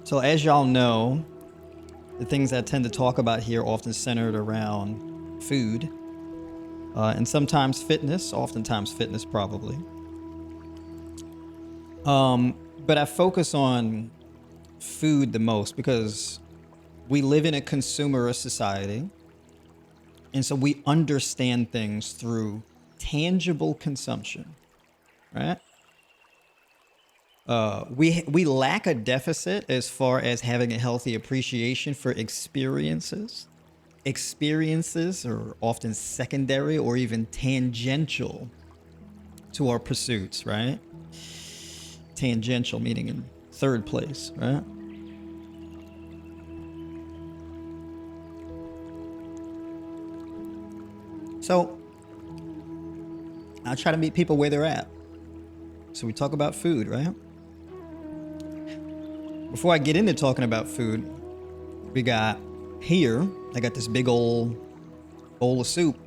So as y'all know, the things I tend to talk about here often centered around food, and sometimes fitness, oftentimes fitness probably. But I focus on food the most because we live in a consumerist society. And so we understand things through tangible consumption, right? We lack a deficit as far as having a healthy appreciation for experiences. Experiences are often secondary or even tangential to our pursuits, right? Tangential meaning in third place, right? So I try to meet people where they're at. So we talk about food, right? Before I get into talking about food, we got here, I got this big old bowl of soup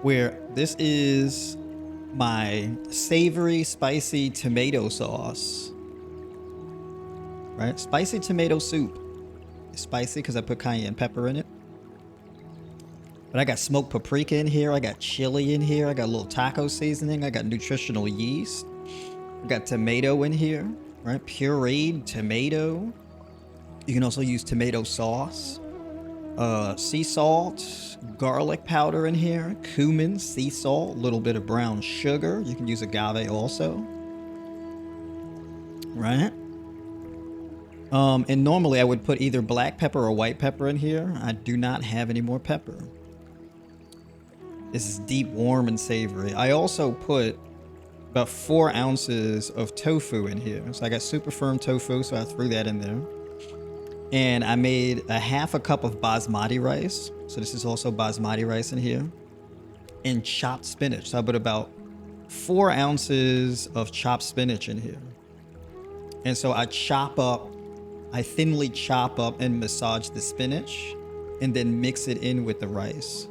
where this is my savory, spicy tomato sauce, right? Spicy tomato soup. It's spicy because I put cayenne pepper in it. But I got smoked paprika in here. I got chili in here. I got a little taco seasoning. I got nutritional yeast. I got tomato in here, right? Pureed tomato. You can also use tomato sauce. Sea salt, garlic powder in here, cumin, sea salt, a little bit of brown sugar. You can use agave also, right? And normally I would put either black pepper or white pepper in here. I do not have any more pepper. This is deep, warm, and savory. I also put about 4 ounces of tofu in here. So I got super firm tofu, so I threw that in there. And I made a half a cup of basmati rice. So this is also basmati rice in here. And chopped spinach. So I put about 4 ounces of chopped spinach in here. And so I thinly chop up and massage the spinach and then mix it in with the rice.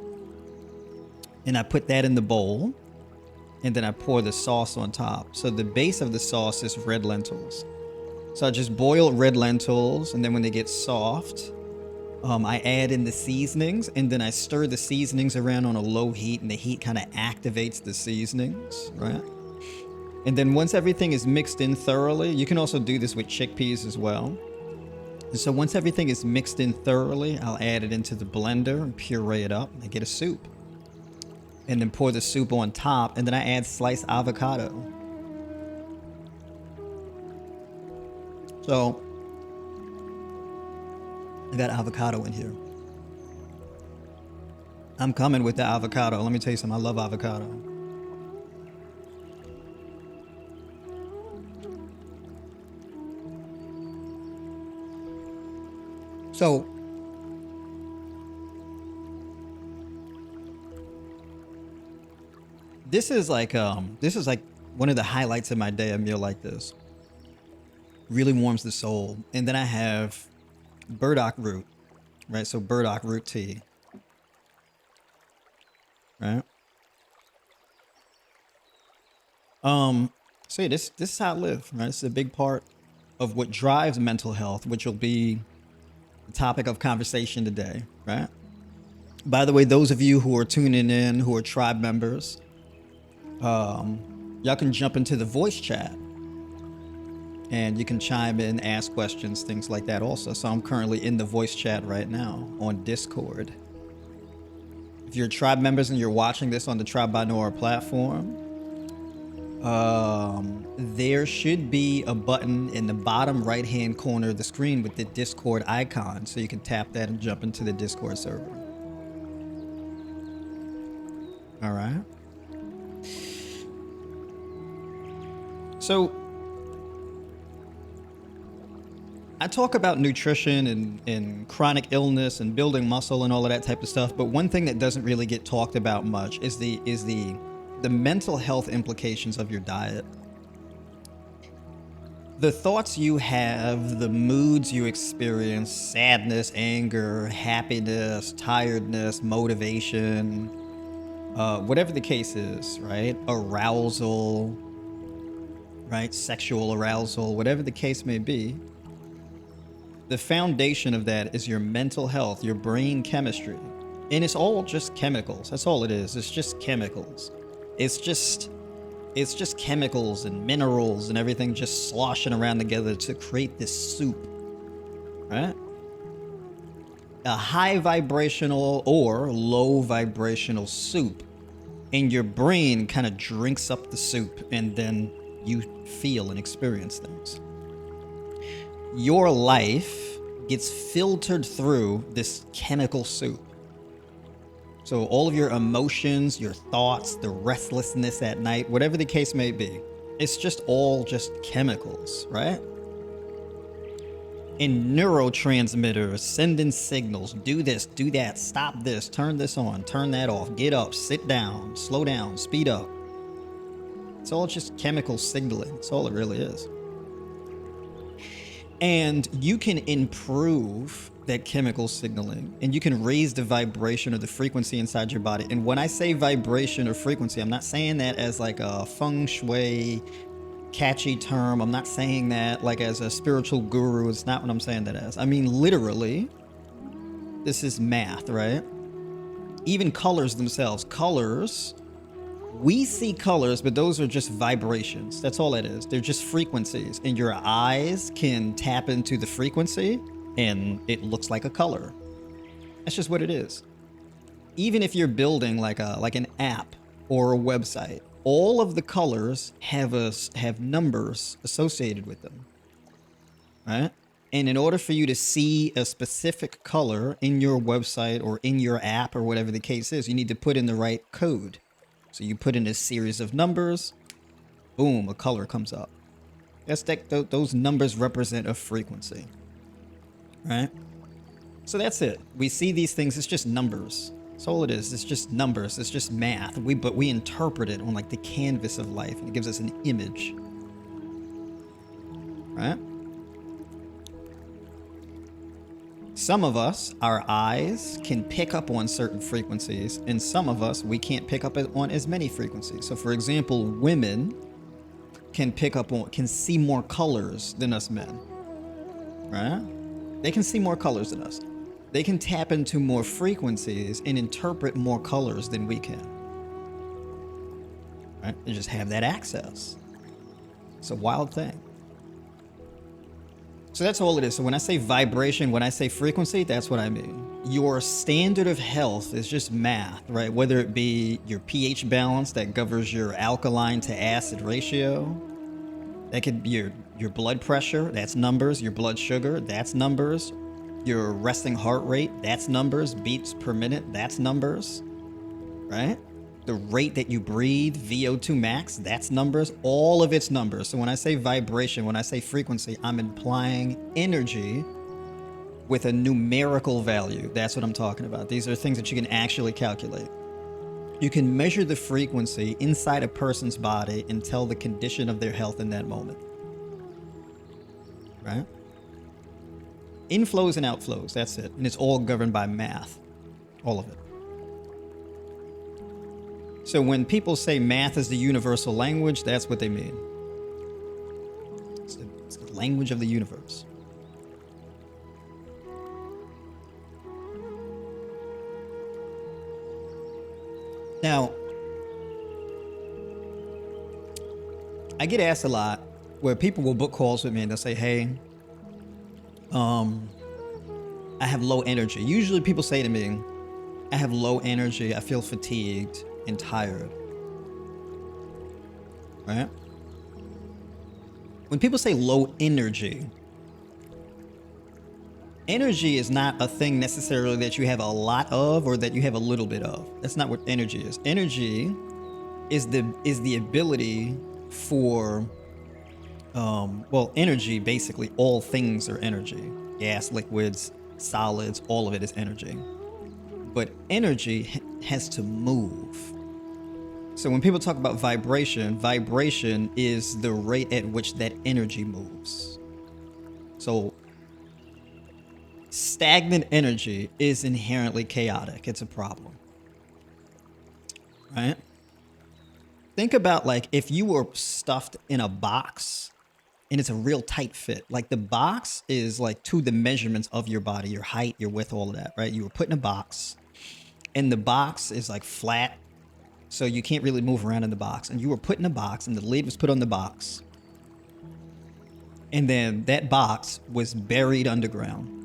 And I put that in the bowl and then I pour the sauce on top. So the base of the sauce is red lentils. So I just boil red lentils, and then when they get soft, I add in the seasonings, and then I stir the seasonings around on a low heat, and the heat kind of activates the seasonings, right? And then once everything is mixed in thoroughly, you can also do this with chickpeas as well. And so once everything is mixed in thoroughly, I'll add it into the blender and puree it up, and I get a soup. And then pour the soup on top, and then I add sliced avocado. So I got avocado in here. I'm coming with the avocado. Let me tell you something. I love avocado. So this is like one of the highlights of my day, a meal like this. Really warms the soul. And then I have burdock root, right? So burdock root tea, right? So yeah, this is how I live, right? This is a big part of what drives mental health, which will be the topic of conversation today, right? By the way, those of you who are tuning in, who are tribe members, y'all can jump into the voice chat and you can chime in, ask questions, things like that also. So I'm currently in the voice chat right now on Discord. If you're tribe members and you're watching this on the Tribe by Noire platform, there should be a button in the bottom right hand corner of the screen with the Discord icon. So you can tap that and jump into the Discord server. All right. So I talk about nutrition and chronic illness and building muscle and all of that type of stuff, but one thing that doesn't really get talked about much is the mental health implications of your diet. The thoughts you have, the moods you experience, sadness, anger, happiness, tiredness, motivation, whatever the case is, right? Arousal, right? Sexual arousal, whatever the case may be. The foundation of that is your mental health, your brain chemistry. And it's all just chemicals. That's all it is. It's just chemicals. It's just chemicals and minerals and everything just sloshing around together to create this soup, right? A high vibrational or low vibrational soup, and your brain kind of drinks up the soup, and then you feel and experience things. Your life gets filtered through this chemical soup. So all of your emotions, your thoughts, the restlessness at night, whatever the case may be, it's just all just chemicals, right? And neurotransmitters sending signals, do this, do that, stop this, turn this on, turn that off, get up, sit down, slow down, speed up. It's all just chemical signaling. That's all it really is. And you can improve that chemical signaling, and you can raise the vibration or the frequency inside your body. And when I say vibration or frequency, I'm not saying that as like a feng shui catchy term. I'm not saying that like as a spiritual guru. It's not what I'm saying that as. I mean, literally, this is math, right? Even colors themselves. Colors, we see colors, but those are just vibrations. That's all it is. They're just frequencies. And your eyes can tap into the frequency and it looks like a color. That's just what it is. Even if you're building like an app or a website, all of the colors have numbers associated with them, right? And in order for you to see a specific color in your website or in your app or whatever the case is, you need to put in the right code. So you put in a series of numbers, boom, a color comes up. Those numbers represent a frequency, right? So that's it. We see these things, it's just numbers. That's all it is. It's just numbers. It's just math. But we interpret it on like the canvas of life, and it gives us an image, right? Some of us, our eyes can pick up on certain frequencies, and some of us, we can't pick up on as many frequencies. So for example, women can see more colors than us men, right? They can see more colors than us. They can tap into more frequencies and interpret more colors than we can, right? They just have that access. It's a wild thing. So that's all it is. So when I say vibration, when I say frequency, that's what I mean. Your standard of health is just math, right? Whether it be your pH balance that governs your alkaline to acid ratio, that could be your blood pressure, that's numbers, your blood sugar, that's numbers, your resting heart rate, that's numbers, beats per minute, that's numbers, right? The rate that you breathe, VO2 max, that's numbers, all of it's numbers. So when I say vibration, when I say frequency, I'm implying energy with a numerical value. That's what I'm talking about. These are things that you can actually calculate. You can measure the frequency inside a person's body and tell the condition of their health in that moment, right? Inflows and outflows, that's it. And it's all governed by math, all of it. So when people say math is the universal language, that's what they mean. It's the language of the universe. Now, I get asked a lot where people will book calls with me and they'll say, hey, I have low energy. Usually people say to me, I have low energy, I feel fatigued and tired, right? When people say low energy, energy is not a thing necessarily that you have a lot of or that you have a little bit of. That's not what energy is. Energy is the ability for, energy, basically all things are energy. Gas, liquids, solids, all of it is energy. But energy has to move. So when people talk about vibration, vibration is the rate at which that energy moves. So stagnant energy is inherently chaotic. It's a problem, right? Think about like if you were stuffed in a box and it's a real tight fit. Like the box is like to the measurements of your body, your height, your width, all of that, right? You were put in a box and the box is like flat, so you can't really move around in the box. And you were put in a box and the lid was put on the box. And then that box was buried underground.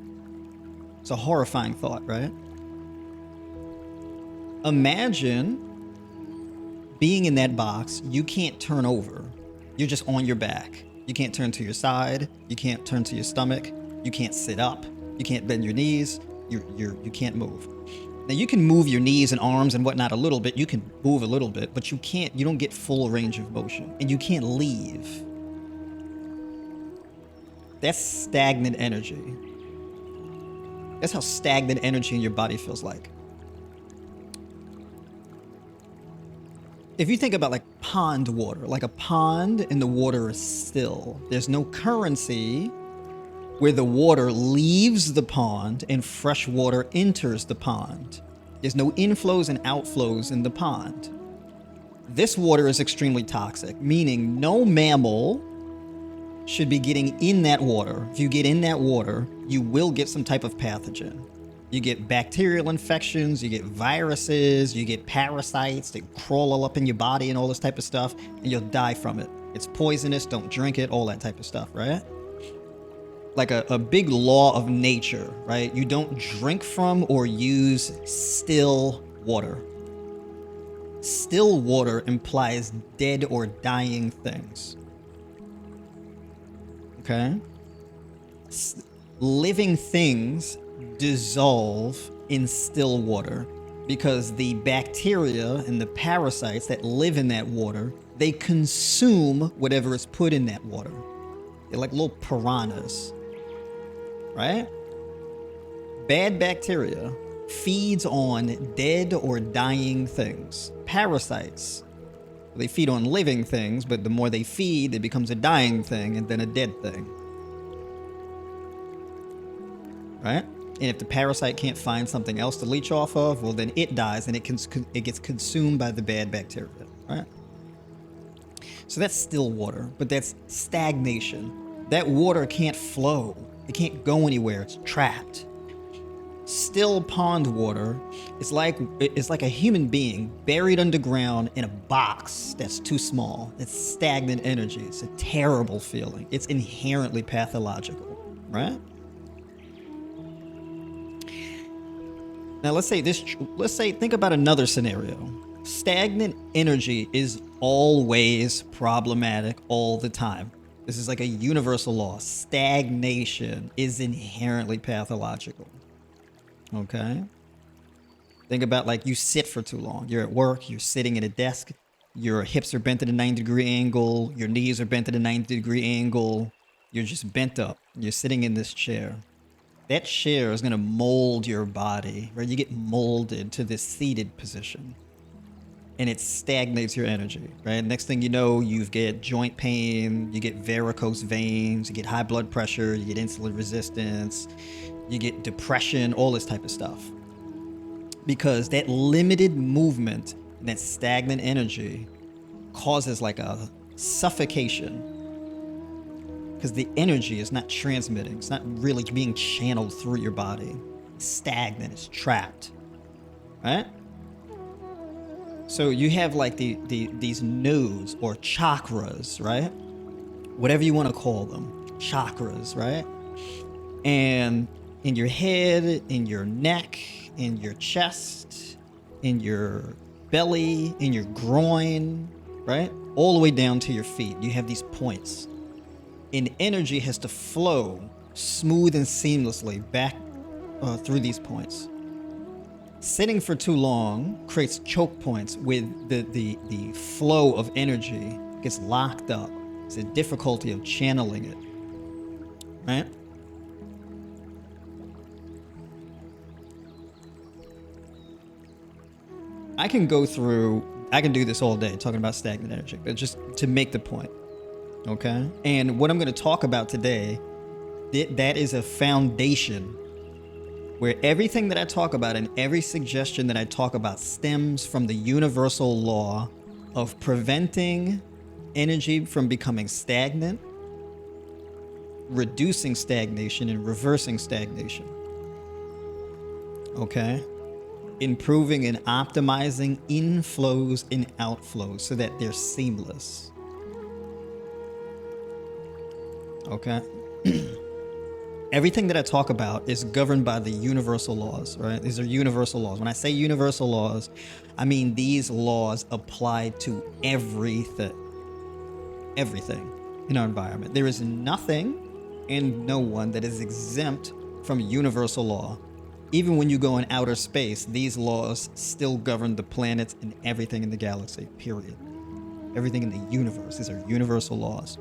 It's a horrifying thought, right? Imagine being in that box, you can't turn over. You're just on your back. You can't turn to your side. You can't turn to your stomach. You can't sit up. You can't bend your knees. You can't move. Now you can move your knees and arms and whatnot a little bit. You can move a little bit, but you don't get full range of motion. And you can't leave. That's stagnant energy. That's how stagnant energy in your body feels like. If you think about like pond water, like a pond and the water is still, there's no currency where the water leaves the pond and fresh water enters the pond. There's no inflows and outflows in the pond. This water is extremely toxic, meaning no mammal should be getting in that water. If you get in that water, you will get some type of pathogen. You get bacterial infections, you get viruses, you get parasites that crawl all up in your body and all this type of stuff, and you'll die from it. It's poisonous, don't drink it, all that type of stuff, right? Like a big law of nature, right? You don't drink from or use still water. Still water implies dead or dying things. Okay? Living things dissolve in still water because the bacteria and the parasites that live in that water, they consume whatever is put in that water. They're like little piranhas, right? Bad bacteria feeds on dead or dying things. Parasites, they feed on living things, but the more they feed, it becomes a dying thing and then a dead thing. Right? And if the parasite can't find something else to leech off of, well, then it dies and it gets consumed by the bad bacteria, right? So that's still water, but that's stagnation. That water can't flow. It can't go anywhere. It's trapped. Still pond water is like a human being buried underground in a box that's too small. It's stagnant energy. It's a terrible feeling. It's inherently pathological, right? Now think about another scenario. Stagnant energy is always problematic all the time. This is like a universal law. Stagnation is inherently pathological. Okay? Think about like you sit for too long. You're at work, you're sitting at a desk, your hips are bent at a 90-degree angle, your knees are bent at a 90-degree angle, you're just bent up, you're sitting in this chair. That chair is going to mold your body, right? You get molded to this seated position and it stagnates your energy, right? Next thing you know, you get joint pain, you get varicose veins, you get high blood pressure, you get insulin resistance, you get depression, all this type of stuff. Because that limited movement and that stagnant energy causes like a suffocation. Because the energy is not transmitting. It's not really being channeled through your body. It's stagnant. It's trapped. Right? So you have like these nodes or chakras, right? Whatever you want to call them. Chakras, right? And in your head, in your neck, in your chest, in your belly, in your groin, right? All the way down to your feet. You have these points. And energy has to flow smooth and seamlessly back through these points. Sitting for too long creates choke points with the flow of energy gets locked up. It's a difficulty of channeling it, right? I can do this all day talking about stagnant energy, but just to make the point. Okay. And what I'm going to talk about today, that is a foundation where everything that I talk about and every suggestion that I talk about stems from the universal law of preventing energy from becoming stagnant, reducing stagnation, and reversing stagnation. Okay? Improving and optimizing inflows and outflows so that they're seamless. Okay? Everything that I talk about is governed by the universal laws, right? These are universal laws. When I say universal laws, I mean these laws apply to everything in our environment. There is nothing and no one that is exempt from universal law. Even when you go in outer space, these laws still govern the planets and everything in the galaxy, period. Everything in the universe. These are universal laws.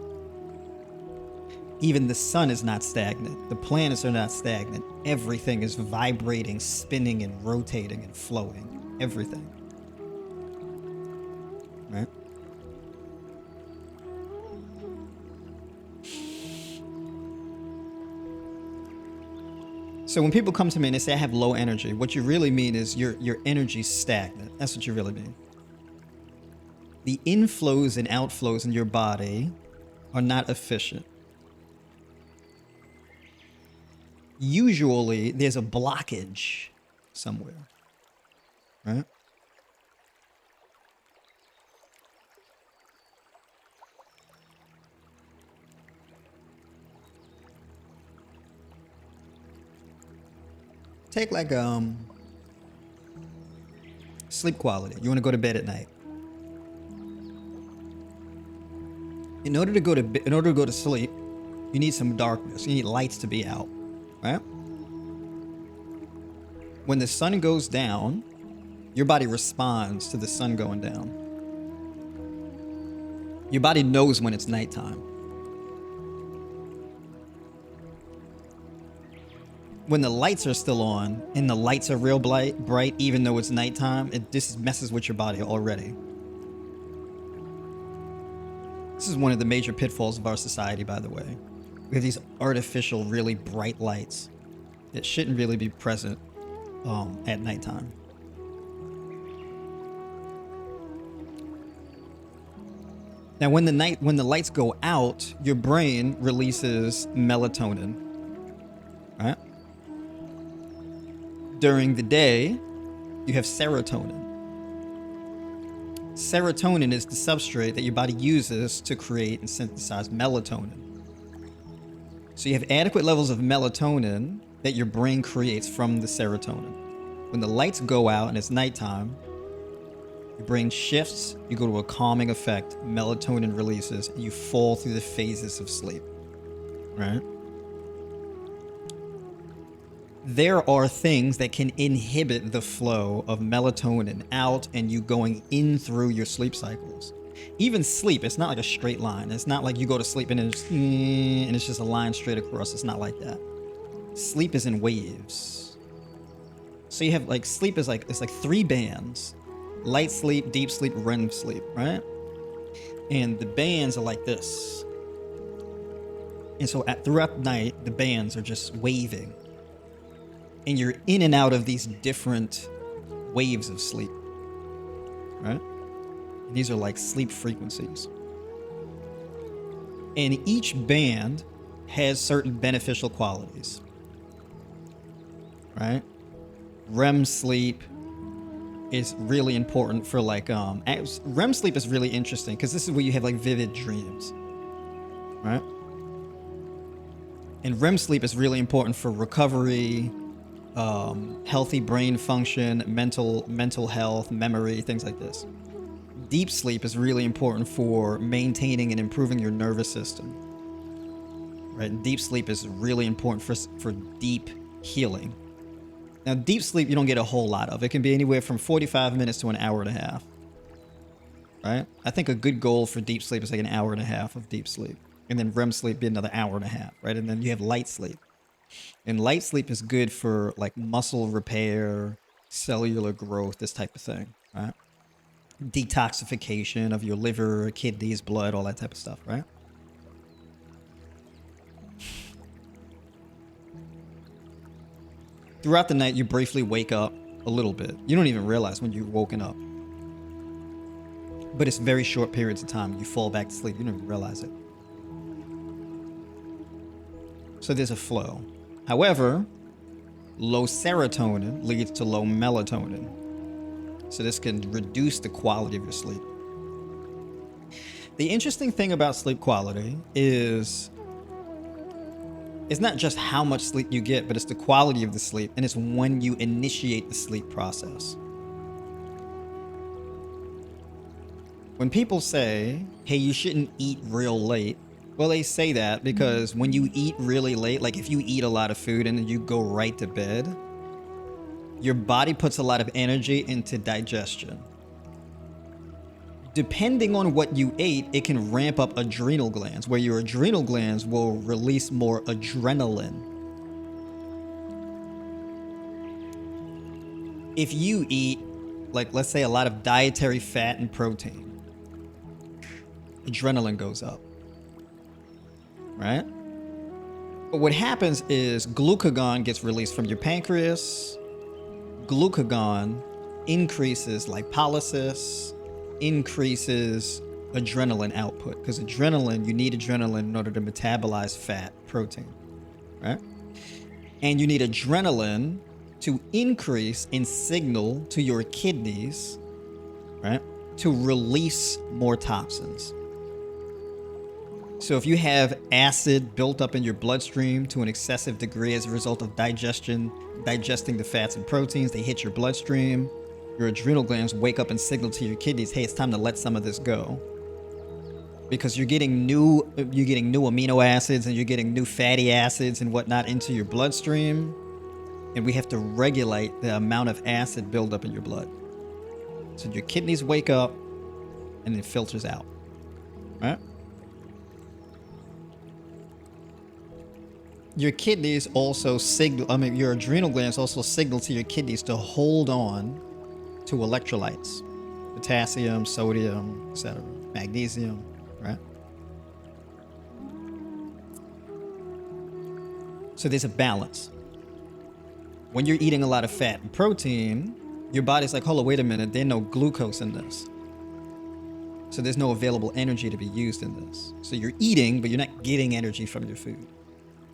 Even the sun is not stagnant. The planets are not stagnant. Everything is vibrating, spinning, and rotating and flowing. Everything. Right? So when people come to me and they say I have low energy, what you really mean is your energy's stagnant. That's what you really mean. The inflows and outflows in your body are not efficient. Usually there's a blockage somewhere, right? Take like sleep quality. You want to go to bed at night. In order to go to sleep, you need some darkness. You need lights to be out, right? When the sun goes down, your body responds to the sun going down. Your body knows when it's nighttime. When the lights are still on and the lights are real bright, even though it's nighttime, this messes with your body already. This is one of the major pitfalls of our society, by the way. We have these artificial, really bright lights that shouldn't really be present at nighttime. Now, when the lights go out, your brain releases melatonin, right? During the day, you have serotonin. Serotonin is the substrate that your body uses to create and synthesize melatonin. So you have adequate levels of melatonin that your brain creates from the serotonin. When the lights go out and it's nighttime, your brain shifts, you go to a calming effect, melatonin releases, and you fall through the phases of sleep, right? There are things that can inhibit the flow of melatonin out and you going in through your sleep cycles. Even sleep, it's not like a straight line. It's not like you go to sleep and it's just a line straight across. It's not like that. Sleep is in waves. So you have like sleep is like, it's like 3 bands: light sleep, deep sleep, REM sleep, right? And the bands are like this. And so throughout the night, the bands are just waving. And you're in and out of these different waves of sleep, right? And these are like sleep frequencies. And each band has certain beneficial qualities, right? REM sleep is really important for like, REM sleep is really interesting because this is where you have like vivid dreams, right? And REM sleep is really important for recovery, healthy brain function, mental health, memory, things like this. Deep sleep is really important for maintaining and improving your nervous system, right? Deep sleep is really important for deep healing. Now, deep sleep you don't get a whole lot of. It can be anywhere from 45 minutes to an hour and a half, right? I think a good goal for deep sleep is like an hour and a half of deep sleep, and then REM sleep be another hour and a half, right? And then you have light sleep. And light sleep is good for like muscle repair, cellular growth, this type of thing, right? Detoxification of your liver, kidneys, blood, all that type of stuff, right? Throughout the night, you briefly wake up a little bit. You don't even realize when you've woken up. but it's very short periods of time. You fall back to sleep. You don't even realize it. So there's a flow. However, low serotonin leads to low melatonin. So this can reduce the quality of your sleep. The interesting thing about sleep quality is it's not just how much sleep you get, but it's the quality of the sleep, and it's when you initiate the sleep process. When people say, hey, you shouldn't eat real late, well, they say that because when you eat really late, like if you eat a lot of food and then you go right to bed, your body puts a lot of energy into digestion. Depending on what you ate, it can ramp up adrenal glands, where your adrenal glands will release more adrenaline. If you eat, like, let's say a lot of dietary fat and protein, adrenaline goes up, right? But what happens is glucagon gets released from your pancreas. Glucagon increases lipolysis, increases adrenaline output, because adrenaline, you need adrenaline in order to metabolize fat, protein, right? And you need adrenaline to increase in signal to your kidneys, right, to release more toxins. So if you have acid built up in your bloodstream to an excessive degree as a result of digesting the fats and proteins, they hit your bloodstream, your adrenal glands wake up and signal to your kidneys, hey, it's time to let some of this go. Because you're getting new amino acids and you're getting new fatty acids and whatnot into your bloodstream. And we have to regulate the amount of acid buildup in your blood. So your kidneys wake up and it filters out, right? Your kidneys also your adrenal glands also signal to your kidneys to hold on to electrolytes, potassium, sodium, etc., magnesium, right? So there's a balance. When you're eating a lot of fat and protein, your body's like, hold on, wait a minute, there's no glucose in this. So there's no available energy to be used in this. So you're eating, but you're not getting energy from your food.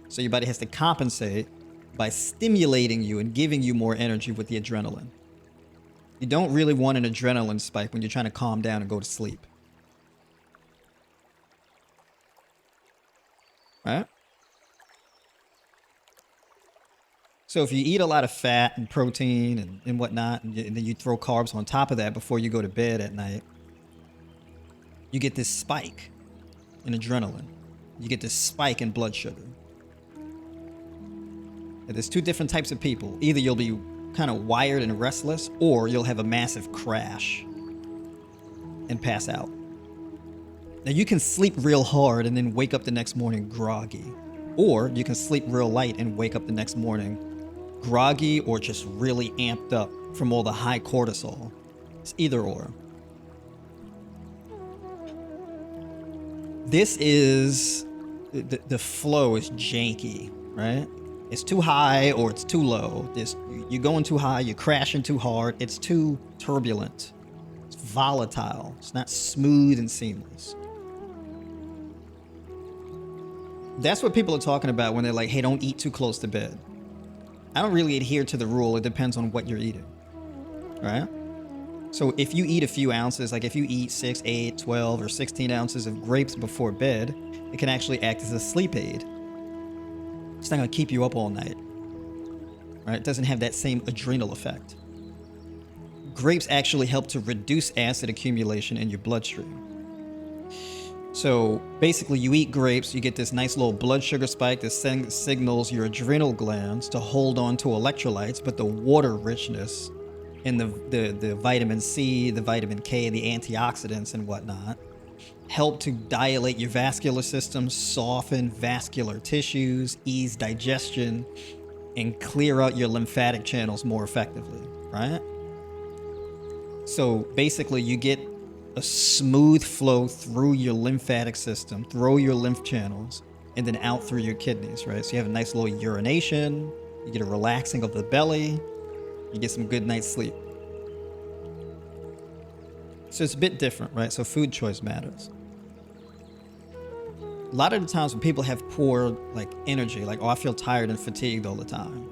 So your body has to compensate by stimulating you and giving you more energy with the adrenaline. You don't really want an adrenaline spike when you're trying to calm down and go to sleep. Right? So if you eat a lot of fat and protein and whatnot, and then you throw carbs on top of that before you go to bed at night, you get this spike in adrenaline. You get this spike in blood sugar. And there's two different types of people. Either you'll be kind of wired and restless, or you'll have a massive crash and pass out. Now you can sleep real hard and then wake up the next morning groggy. Or you can sleep real light and wake up the next morning groggy or just really amped up from all the high cortisol. It's either or. This is, the flow is janky, right? It's too high or it's too low. You're going too high, you're crashing too hard. It's too turbulent. It's volatile. It's not smooth and seamless. That's what people are talking about when they're like, hey, don't eat too close to bed. I don't really adhere to the rule. It depends on what you're eating, right? So if you eat a few ounces, like if you eat 6, 8, 12, or 16 ounces of grapes before bed, it can actually act as a sleep aid. It's not going to keep you up all night, right? It doesn't have that same adrenal effect. Grapes actually help to reduce acid accumulation in your bloodstream. So basically you eat grapes, you get this nice little blood sugar spike that signals your adrenal glands to hold on to electrolytes, but the water richness and the vitamin C, the vitamin K, the antioxidants and whatnot help to dilate your vascular system, soften vascular tissues, ease digestion, and clear out your lymphatic channels more effectively, right? So basically you get a smooth flow through your lymphatic system, through your lymph channels, and then out through your kidneys, right? So you have a nice little urination, you get a relaxing of the belly, you get some good night's sleep. So it's a bit different, right? So food choice matters. A lot of the times when people have poor like energy, like, oh, I feel tired and fatigued all the time,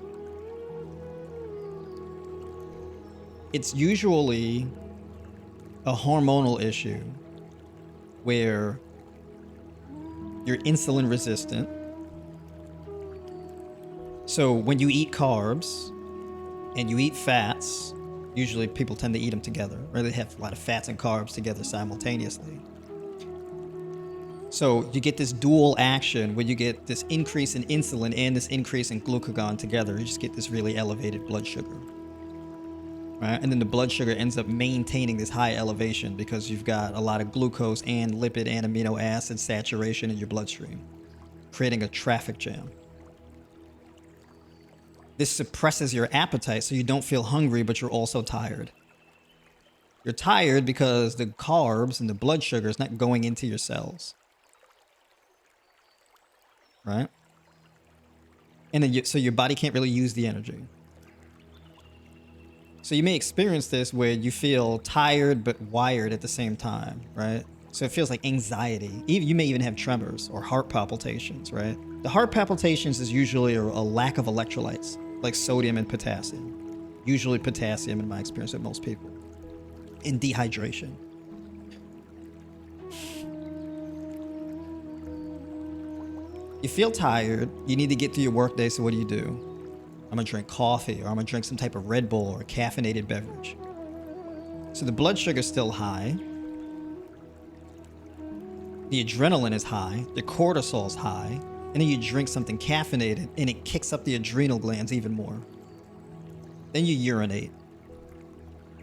it's usually a hormonal issue where you're insulin resistant. So when you eat carbs and you eat fats, usually people tend to eat them together, or they have a lot of fats and carbs together simultaneously. So you get this dual action where you get this increase in insulin and this increase in glucagon together. You just get this really elevated blood sugar. Right? And then the blood sugar ends up maintaining this high elevation because you've got a lot of glucose and lipid and amino acid saturation in your bloodstream, creating a traffic jam. This suppresses your appetite so you don't feel hungry, but you're also tired. You're tired because the carbs and the blood sugar is not going into your cells. Right? And then so your body can't really use the energy. So you may experience this where you feel tired but wired at the same time, right? So it feels like anxiety. You may even have tremors or heart palpitations, right? The heart palpitations is usually a lack of electrolytes, like sodium and potassium. Usually potassium in my experience with most people. And dehydration. You feel tired, you need to get through your workday, so what do? I'm gonna drink coffee, or I'm gonna drink some type of Red Bull or a caffeinated beverage. So the blood sugar's still high. The adrenaline is high, the cortisol's high, and then you drink something caffeinated and it kicks up the adrenal glands even more. Then you urinate.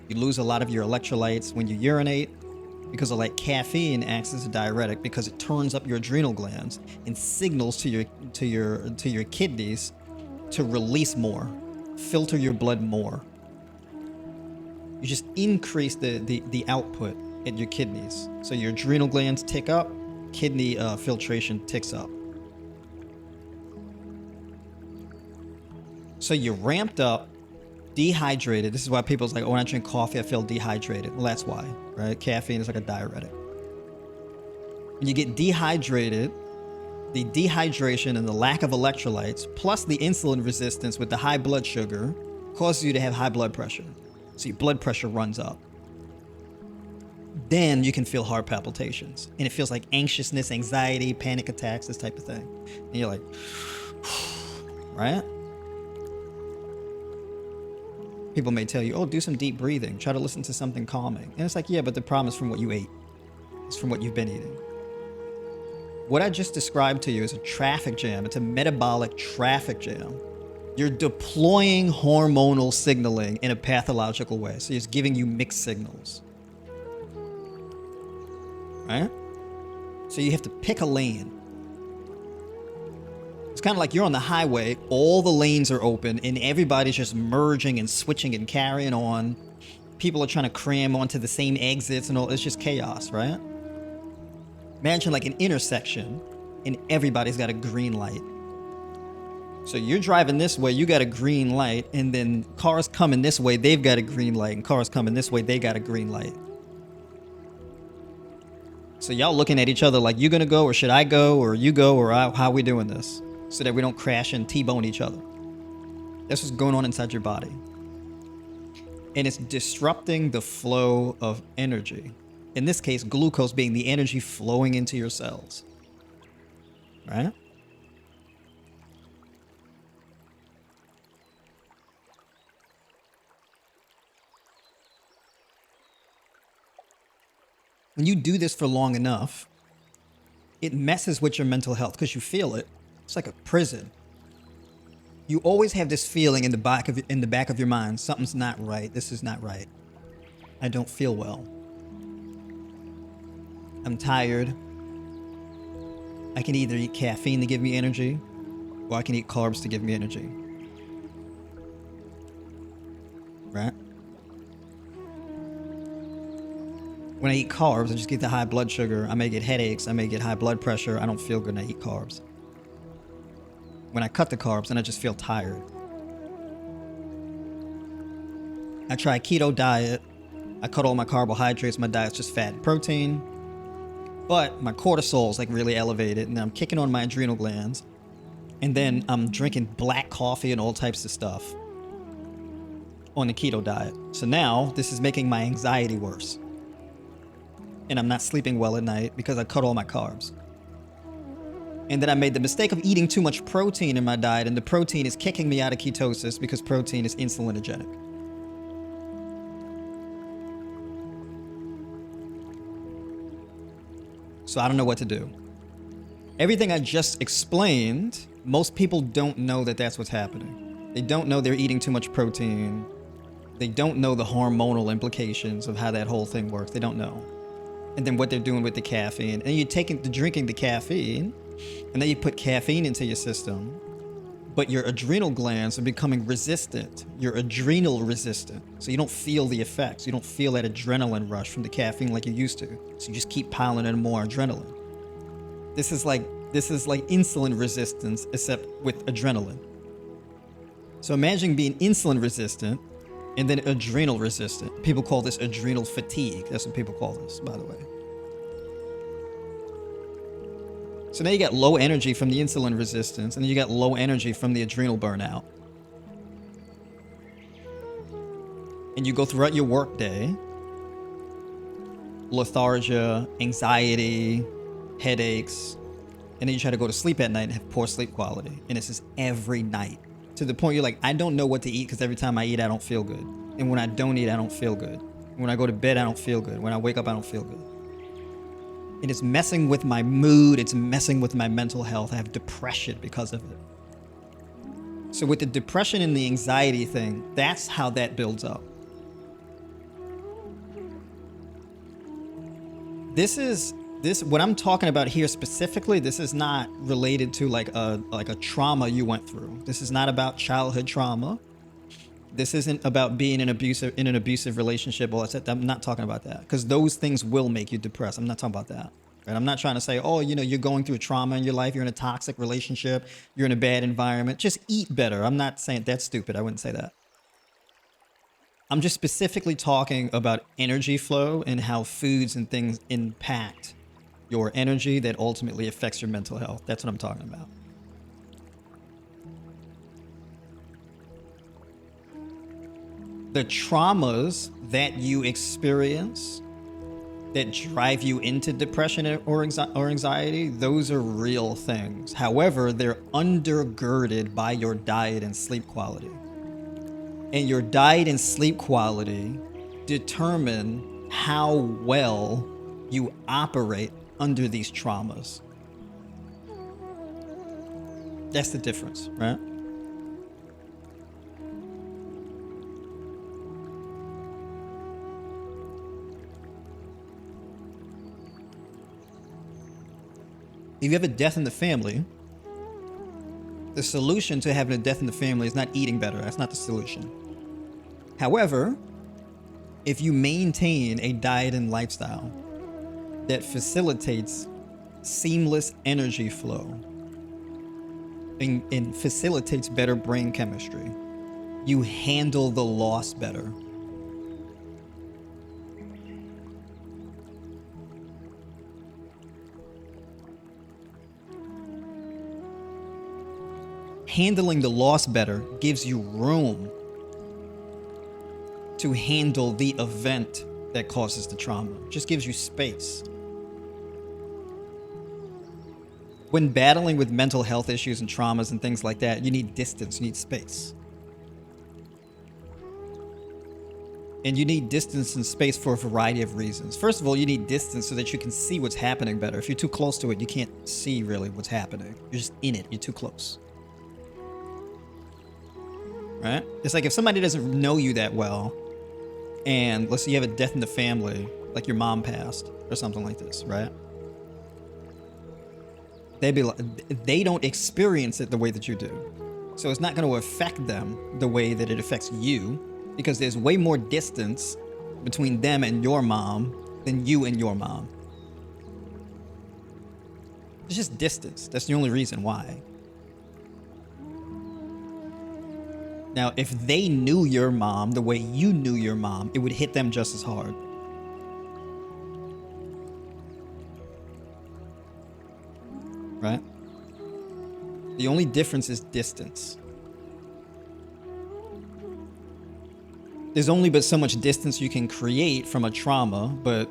You lose a lot of your electrolytes when you urinate because of like caffeine acts as a diuretic because it turns up your adrenal glands and signals to your kidneys to release more, filter your blood more. You just increase the output at your kidneys. So your adrenal glands tick up, kidney filtration ticks up. So you're ramped up, dehydrated. This is why people's like, oh, when I drink coffee, I feel dehydrated. Well, that's why, right? Caffeine is like a diuretic. When you get dehydrated, the dehydration and the lack of electrolytes, plus the insulin resistance with the high blood sugar, causes you to have high blood pressure. So your blood pressure runs up. Then you can feel heart palpitations. And it feels like anxiousness, anxiety, panic attacks, this type of thing. And you're like, right? People may tell you, oh, do some deep breathing. Try to listen to something calming. And it's like, yeah, but the problem is from what you ate. It's from what you've been eating. What I just described to you is a traffic jam. It's a metabolic traffic jam. You're deploying hormonal signaling in a pathological way. So it's giving you mixed signals. Right? So you have to pick a lane. It's kind of like you're on the highway, all the lanes are open, and everybody's just merging and switching and carrying on. People are trying to cram onto the same exits and all. It's just chaos, right? Imagine like an intersection, and everybody's got a green light. So you're driving this way, you got a green light, and then cars coming this way, they've got a green light, and cars coming this way, they got a green light. So y'all looking at each other like, you gonna go, or should I go, or you go, or how we doing this? So that we don't crash and T-bone each other. That's what's going on inside your body. And it's disrupting the flow of energy. In this case, glucose being the energy flowing into your cells. Right? When you do this for long enough, it messes with your mental health because you feel it. It's like a prison. You always have this feeling in the back of your mind, something's not right. This is not right. I don't feel well. I'm tired. I can either eat caffeine to give me energy, or I can eat carbs to give me energy. Right? When I eat carbs, I just get the high blood sugar. I may get headaches. I may get high blood pressure. I don't feel good when I eat carbs. When I cut the carbs, then I just feel tired. I try keto diet. I cut all my carbohydrates. My diet's just fat and protein. But my cortisol's like really elevated, and I'm kicking on my adrenal glands. And then I'm drinking black coffee and all types of stuff on the keto diet. So now this is making my anxiety worse. And I'm not sleeping well at night because I cut all my carbs. And then I made the mistake of eating too much protein in my diet, and the protein is kicking me out of ketosis because protein is insulinogenic. So I don't know what to do. Everything I just explained, most people don't know that that's what's happening. They don't know they're eating too much protein. They don't know the hormonal implications of how that whole thing works. They don't know. And then what they're doing with the caffeine. And you're drinking the caffeine, and then you put caffeine into your system, but your adrenal glands are becoming resistant. You're adrenal resistant. So you don't feel the effects. You don't feel that adrenaline rush from the caffeine like you used to. So you just keep piling in more adrenaline. This is like insulin resistance, except with adrenaline. So imagine being insulin resistant and then adrenal resistant. People call this adrenal fatigue. That's what people call this, by the way. So now you got low energy from the insulin resistance, and then you got low energy from the adrenal burnout. And you go throughout your work day, lethargia, anxiety, headaches, and then you try to go to sleep at night and have poor sleep quality. And this is every night. To the point you're like, I don't know what to eat because every time I eat, I don't feel good. And when I don't eat, I don't feel good. When I go to bed, I don't feel good. When I wake up, I don't feel good. And it's messing with my mood. It's messing with my mental health. I have depression because of it. So with the depression and the anxiety thing, that's how that builds up. What I'm talking about here specifically, this is not related to like a trauma you went through. This is not about childhood trauma. This isn't about being in an abusive relationship. I'm not talking about that, because those things will make you depressed. I'm not talking about that. Right? I'm not trying to say, oh, you're going through trauma in your life. You're in a toxic relationship. You're in a bad environment. Just eat better. I'm not saying that's stupid. I wouldn't say that. I'm just specifically talking about energy flow and how foods and things impact your energy that ultimately affects your mental health. That's what I'm talking about. The traumas that you experience that drive you into depression or anxiety, those are real things. However, they're undergirded by your diet and sleep quality. And your diet and sleep quality determine how well you operate under these traumas. That's the difference, right? If you have a death in the family, the solution to having a death in the family is not eating better. That's not the solution. However, if you maintain a diet and lifestyle that facilitates seamless energy flow and facilitates better brain chemistry, you handle the loss better. Handling the loss better gives you room to handle the event that causes the trauma. It just gives you space. When battling with mental health issues and traumas and things like that, you need distance, you need space. And you need distance and space for a variety of reasons. First of all, you need distance so that you can see what's happening better. If you're too close to it, you can't see really what's happening. You're just in it, you're too close. Right? It's like if somebody doesn't know you that well, and let's say you have a death in the family, like your mom passed or something like this, right? They'd be like, they don't experience it the way that you do. So it's not going to affect them the way that it affects you, because there's way more distance between them and your mom than you and your mom. It's just distance. That's the only reason why. Now, if they knew your mom the way you knew your mom, it would hit them just as hard. Right? The only difference is distance. There's only but so much distance you can create from a trauma, but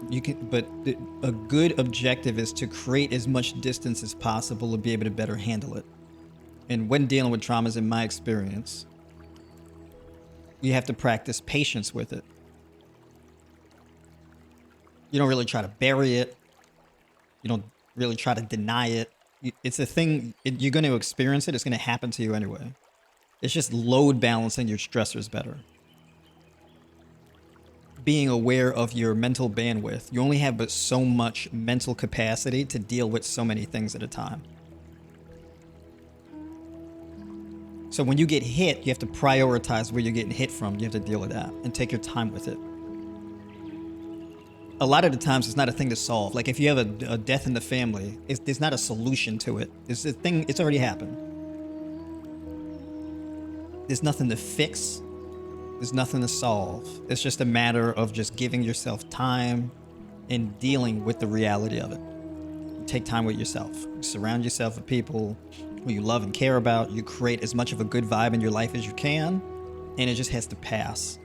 a good objective is to create as much distance as possible to be able to better handle it. And when dealing with traumas, in my experience, you have to practice patience with it. You don't really try to bury it. You don't really try to deny it. It's a thing, you're going to experience it. It's going to happen to you anyway. It's just load balancing your stressors better. Being aware of your mental bandwidth. You only have but so much mental capacity to deal with so many things at a time. So when you get hit, you have to prioritize where you're getting hit from. You have to deal with that and take your time with it. A lot of the times it's not a thing to solve. Like if you have a death in the family, there's not a solution to it. It's a thing, it's already happened. There's nothing to fix. There's nothing to solve. It's just a matter of just giving yourself time and dealing with the reality of it. You take time with yourself. You surround yourself with people who you love and care about. You create as much of a good vibe in your life as you can, and it just has to pass.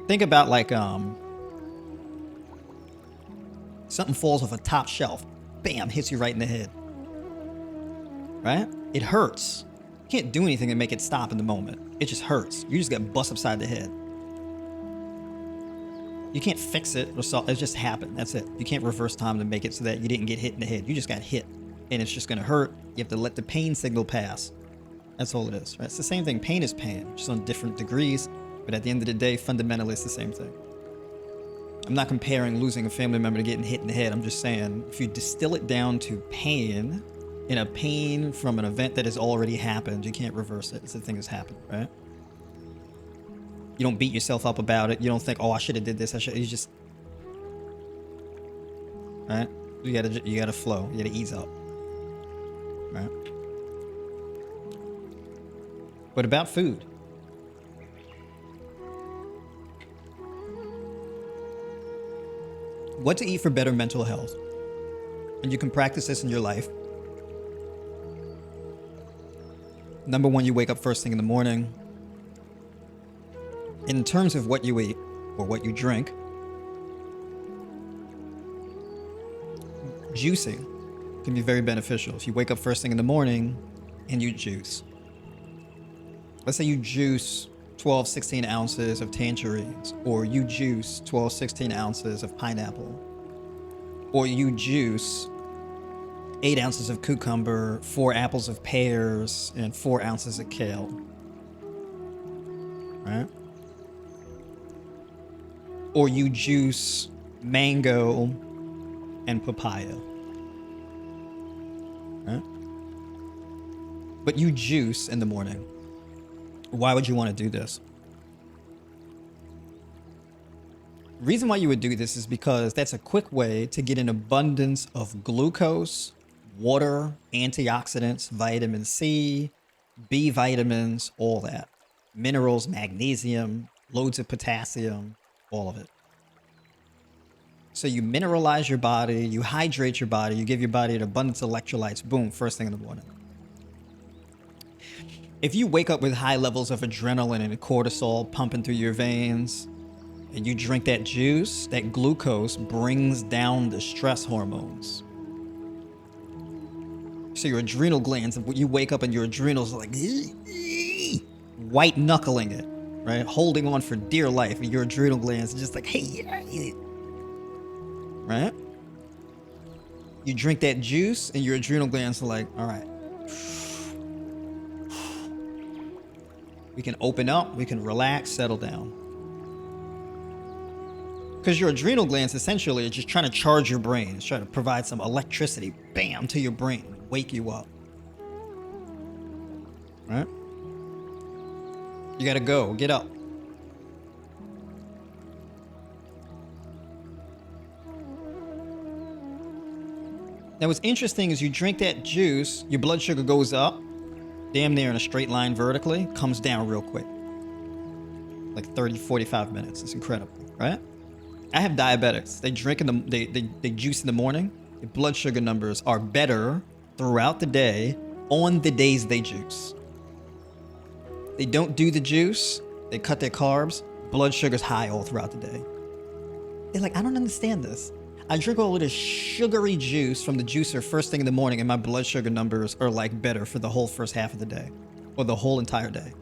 Think about like something falls off a top shelf, bam, hits you right in the head. Right? It hurts. You can't do anything to make it stop in the moment. It just hurts. You just get bust upside the head. You can't fix it or solve it. Just happened. That's it. You can't reverse time to make it so that you didn't get hit in the head. You just got hit, and it's just gonna hurt. You have to let the pain signal pass. That's all it is. Right? It's the same thing. Pain is pain, just on different degrees. But at the end of the day, fundamentally, it's the same thing. I'm not comparing losing a family member to getting hit in the head. I'm just saying, if you distill it down to pain, in a pain from an event that has already happened, you can't reverse it. It's the thing that's happened, right? You don't beat yourself up about it. You don't think, oh, I should have did this. You just, right? You gotta flow. You gotta ease up, right? What about food? What to eat for better mental health. And you can practice this in your life. Number one, you wake up first thing in the morning. In terms of what you eat or what you drink, juicing can be very beneficial. If you wake up first thing in the morning and you juice. Let's say you juice 12, 16 ounces of tangerines, or you juice 12, 16 ounces of pineapple, or you juice 8 ounces of cucumber, 4 apples of pears, and 4 ounces of kale. Right? Or you juice mango and papaya. Right? But you juice in the morning. Why would you want to do this? The reason why you would do this is because that's a quick way to get an abundance of glucose, water, antioxidants, vitamin C, B vitamins, all that. Minerals, magnesium, loads of potassium, all of it. So you mineralize your body, you hydrate your body, you give your body an abundance of electrolytes, boom, first thing in the morning. If you wake up with high levels of adrenaline and cortisol pumping through your veins, and you drink that juice, that glucose brings down the stress hormones. So your adrenal glands, you wake up and your adrenals are like white knuckling it, right? Holding on for dear life, and your adrenal glands are just like, hey, right? You drink that juice and your adrenal glands are like, all right. We can open up, we can relax, settle down. Because your adrenal glands essentially are just trying to charge your brain. It's trying to provide some electricity, bam, to your brain, wake you up. Right? You gotta go, get up. Now, what's interesting is you drink that juice, your blood sugar goes up, damn near in a straight line vertically, comes down real quick. Like 30, 45 minutes. It's incredible, right? I have diabetics. They drink in they juice in the morning. Their blood sugar numbers are better throughout the day on the days they juice. They don't do the juice, they cut their carbs, blood sugar's high all throughout the day. They're like, I don't understand this. I drink all of this sugary juice from the juicer first thing in the morning, and my blood sugar numbers are like better for the whole first half of the day, or the whole entire day.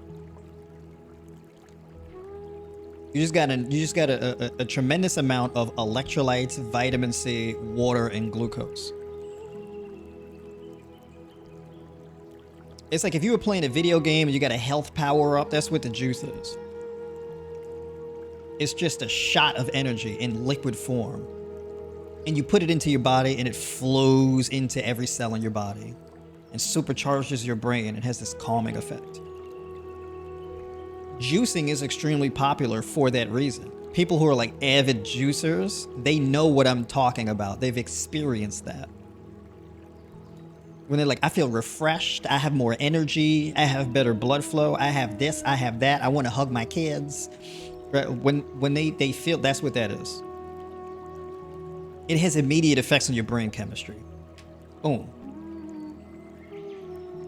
You just got a tremendous amount of electrolytes, vitamin C, water, and glucose. It's like if you were playing a video game and you got a health power up, that's what the juice is. It's just a shot of energy in liquid form. And you put it into your body and it flows into every cell in your body and supercharges your brain and has this calming effect. Juicing is extremely popular for that reason. People who are like avid juicers, they know what I'm talking about. They've experienced that. When they're like, I feel refreshed, I have more energy, I have better blood flow, I have this, I have that, I want to hug my kids. Right? When they feel, that's what that is. It has immediate effects on your brain chemistry. Boom.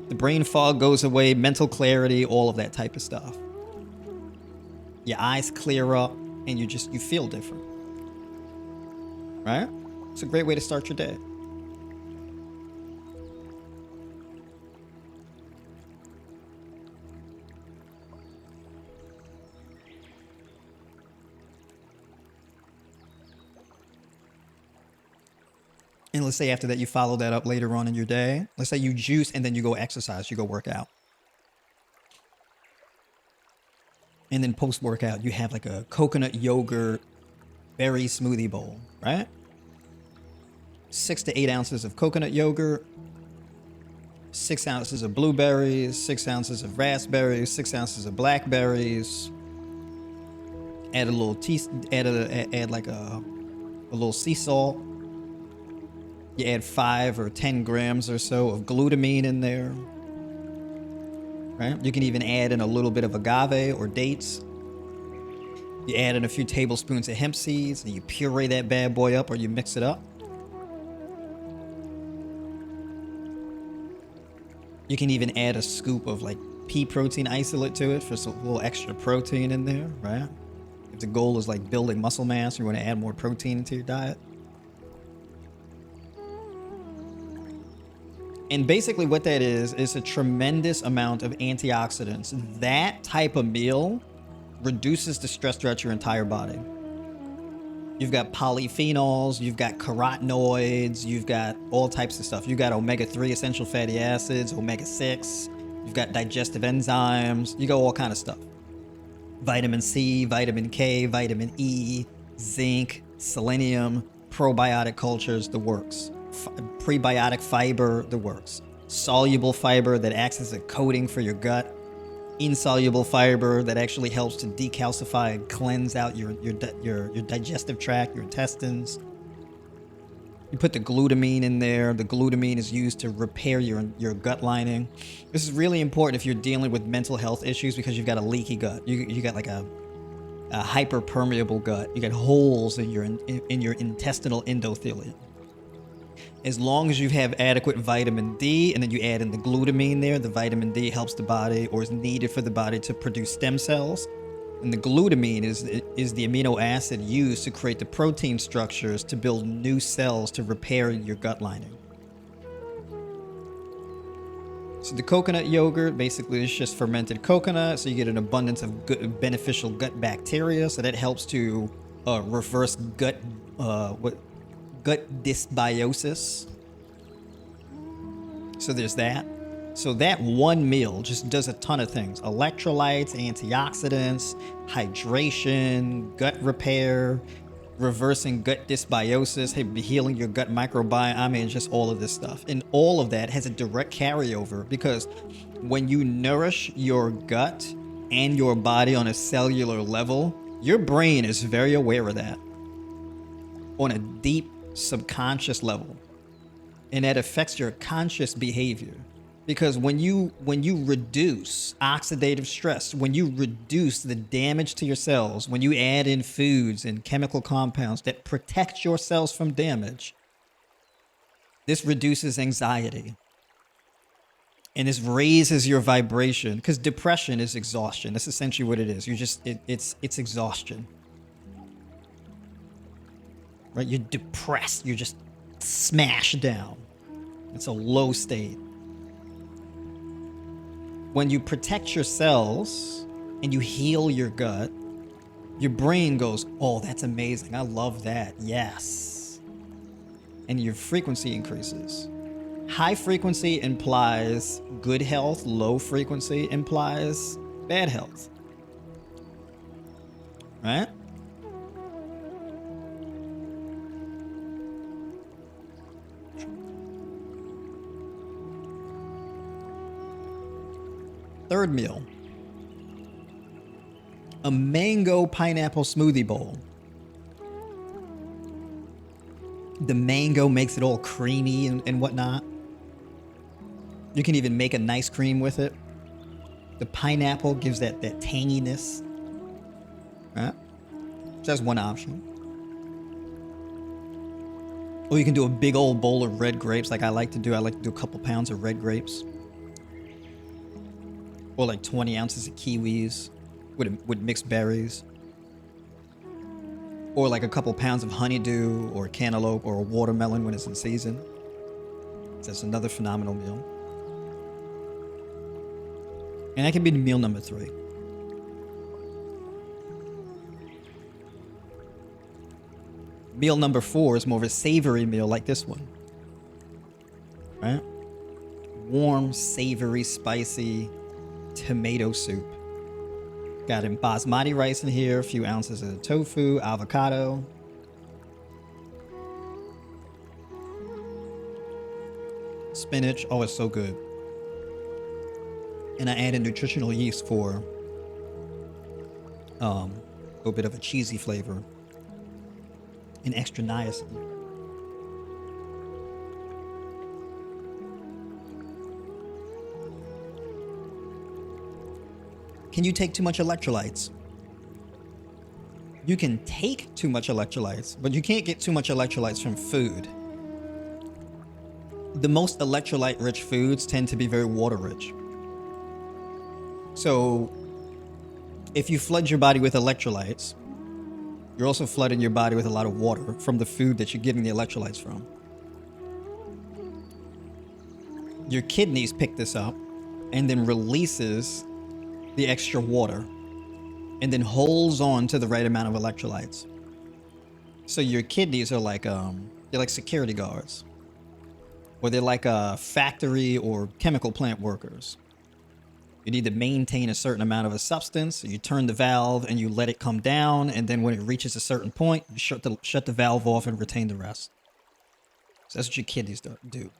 The brain fog goes away, mental clarity, all of that type of stuff. Your eyes clear up and you feel different. Right? It's a great way to start your day. And let's say after that you follow that up later on in your day. Let's say you juice and then you go exercise, you go work out. And then post-workout, you have like a coconut yogurt berry smoothie bowl, right? 6 to 8 ounces of coconut yogurt, 6 ounces of blueberries, 6 ounces of raspberries, 6 ounces of blackberries. Add a little add like a little sea salt. You add 5 or 10 grams or so of glutamine in there. Right? You can even add in a little bit of agave or dates. You add in a few tablespoons of hemp seeds and you puree that bad boy up or you mix it up. You can even add a scoop of like pea protein isolate to it for some little extra protein in there, right? If the goal is like building muscle mass, you want to add more protein into your diet. And basically what that is a tremendous amount of antioxidants. That type of meal reduces the stress throughout your entire body. You've got polyphenols, you've got carotenoids, you've got all types of stuff. You've got omega-3 essential fatty acids, omega-6, you've got digestive enzymes, you got all kind of stuff. Vitamin C, vitamin K, vitamin E, zinc, selenium, probiotic cultures, the works. Prebiotic fiber, the works. Soluble fiber that acts as a coating for your gut. Insoluble fiber that actually helps to decalcify and cleanse out your digestive tract, your intestines. You put the glutamine in there. The glutamine is used to repair your gut lining. This is really important if you're dealing with mental health issues because you've got a leaky gut. You got like a hyperpermeable gut. You got holes in your intestinal endothelium. As long as you have adequate vitamin D and then you add in the glutamine there, the vitamin D helps the body or is needed for the body to produce stem cells. And the glutamine is the amino acid used to create the protein structures to build new cells to repair your gut lining. So the coconut yogurt basically is just fermented coconut, so you get an abundance of good beneficial gut bacteria, so that helps to reverse gut dysbiosis. So there's that. So that one meal just does a ton of things. Electrolytes, antioxidants, hydration, gut repair, reversing gut dysbiosis, healing your gut microbiome. I mean, just all of this stuff. And all of that has a direct carryover because when you nourish your gut and your body on a cellular level, your brain is very aware of that on a deep subconscious level. and that affects your conscious behavior. Because when you reduce oxidative stress, when you reduce the damage to your cells, when you add in foods and chemical compounds that protect your cells from damage, this reduces anxiety. And this raises your vibration, because depression is exhaustion. That's essentially what it is. It's exhaustion. Right? You're depressed. You're just smashed down. It's a low state. When you protect your cells and you heal your gut, your brain goes, oh, that's amazing. I love that. Yes. And your frequency increases. High frequency implies good health. Low frequency implies bad health. Right? Third meal. A mango pineapple smoothie bowl. The mango makes it all creamy and whatnot. You can even make a nice cream with it. The pineapple gives that tanginess. Right? So that's one option. Or you can do a big old bowl of red grapes like I like to do. I like to do a couple pounds of red grapes. Or like 20 ounces of kiwis with mixed berries. Or like a couple pounds of honeydew or cantaloupe or a watermelon when it's in season. That's another phenomenal meal. And that can be meal number 3. Meal number 4 is more of a savory meal like this one. Right? Warm, savory, spicy tomato soup. Got in basmati rice in here, a few ounces of tofu, avocado. Spinach, oh, it's so good. And I added nutritional yeast for a little bit of a cheesy flavor and extra niacin. Can you take too much electrolytes? You can take too much electrolytes, but you can't get too much electrolytes from food. The most electrolyte-rich foods tend to be very water-rich. So, if you flood your body with electrolytes, you're also flooding your body with a lot of water from the food that you're getting the electrolytes from. Your kidneys pick this up and then releases the extra water and then holds on to the right amount of electrolytes. So your kidneys are like they're like security guards, or they're like factory or chemical plant workers. You need to maintain a certain amount of a substance. So you turn the valve and you let it come down, and then when it reaches a certain point, you shut the valve off and retain the rest. So that's what your kidneys do,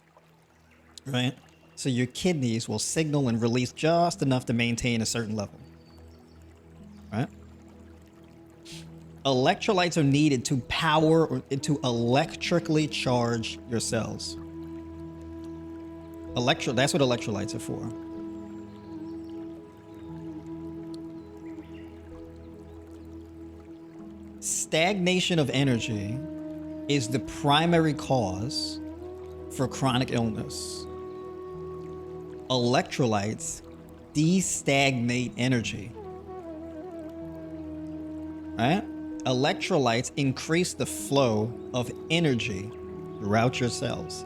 right? So your kidneys will signal and release just enough to maintain a certain level, right? Electrolytes are needed to power or to electrically charge your cells. That's what electrolytes are for. Stagnation of energy is the primary cause for chronic illness. Electrolytes destagnate energy. Right? Electrolytes increase the flow of energy throughout your cells.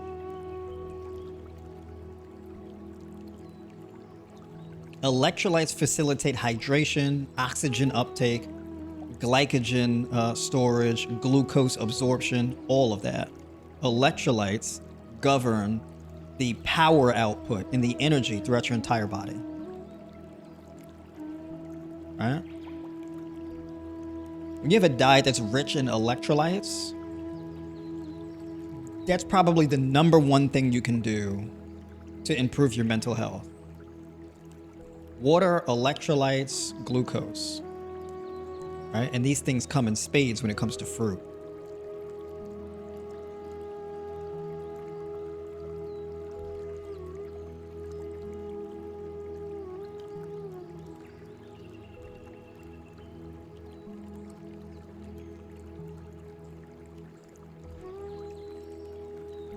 Electrolytes facilitate hydration, oxygen uptake, glycogen storage, glucose absorption, all of that. Electrolytes govern the power output and the energy throughout your entire body. Right? When you have a diet that's rich in electrolytes, that's probably the number one thing you can do to improve your mental health. Water, electrolytes, glucose. Right? And these things come in spades when it comes to fruit.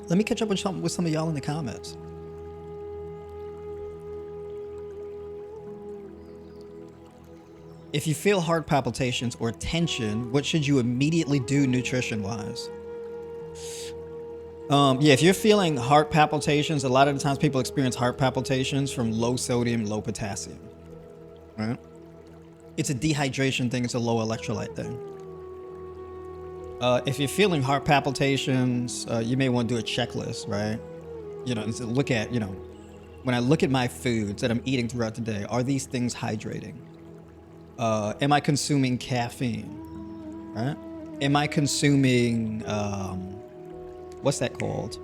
Let me catch up with some of y'all in the comments. If you feel heart palpitations or tension, what should you immediately do nutrition-wise? Yeah, if you're feeling heart palpitations, a lot of the times people experience heart palpitations from low sodium, low potassium, right? It's a dehydration thing. It's a low electrolyte thing. If you're feeling heart palpitations, you may want to do a checklist, right? To look at, when I look at my foods that I'm eating throughout the day, are these things hydrating? Am I consuming caffeine, right? Am I consuming, what's that called?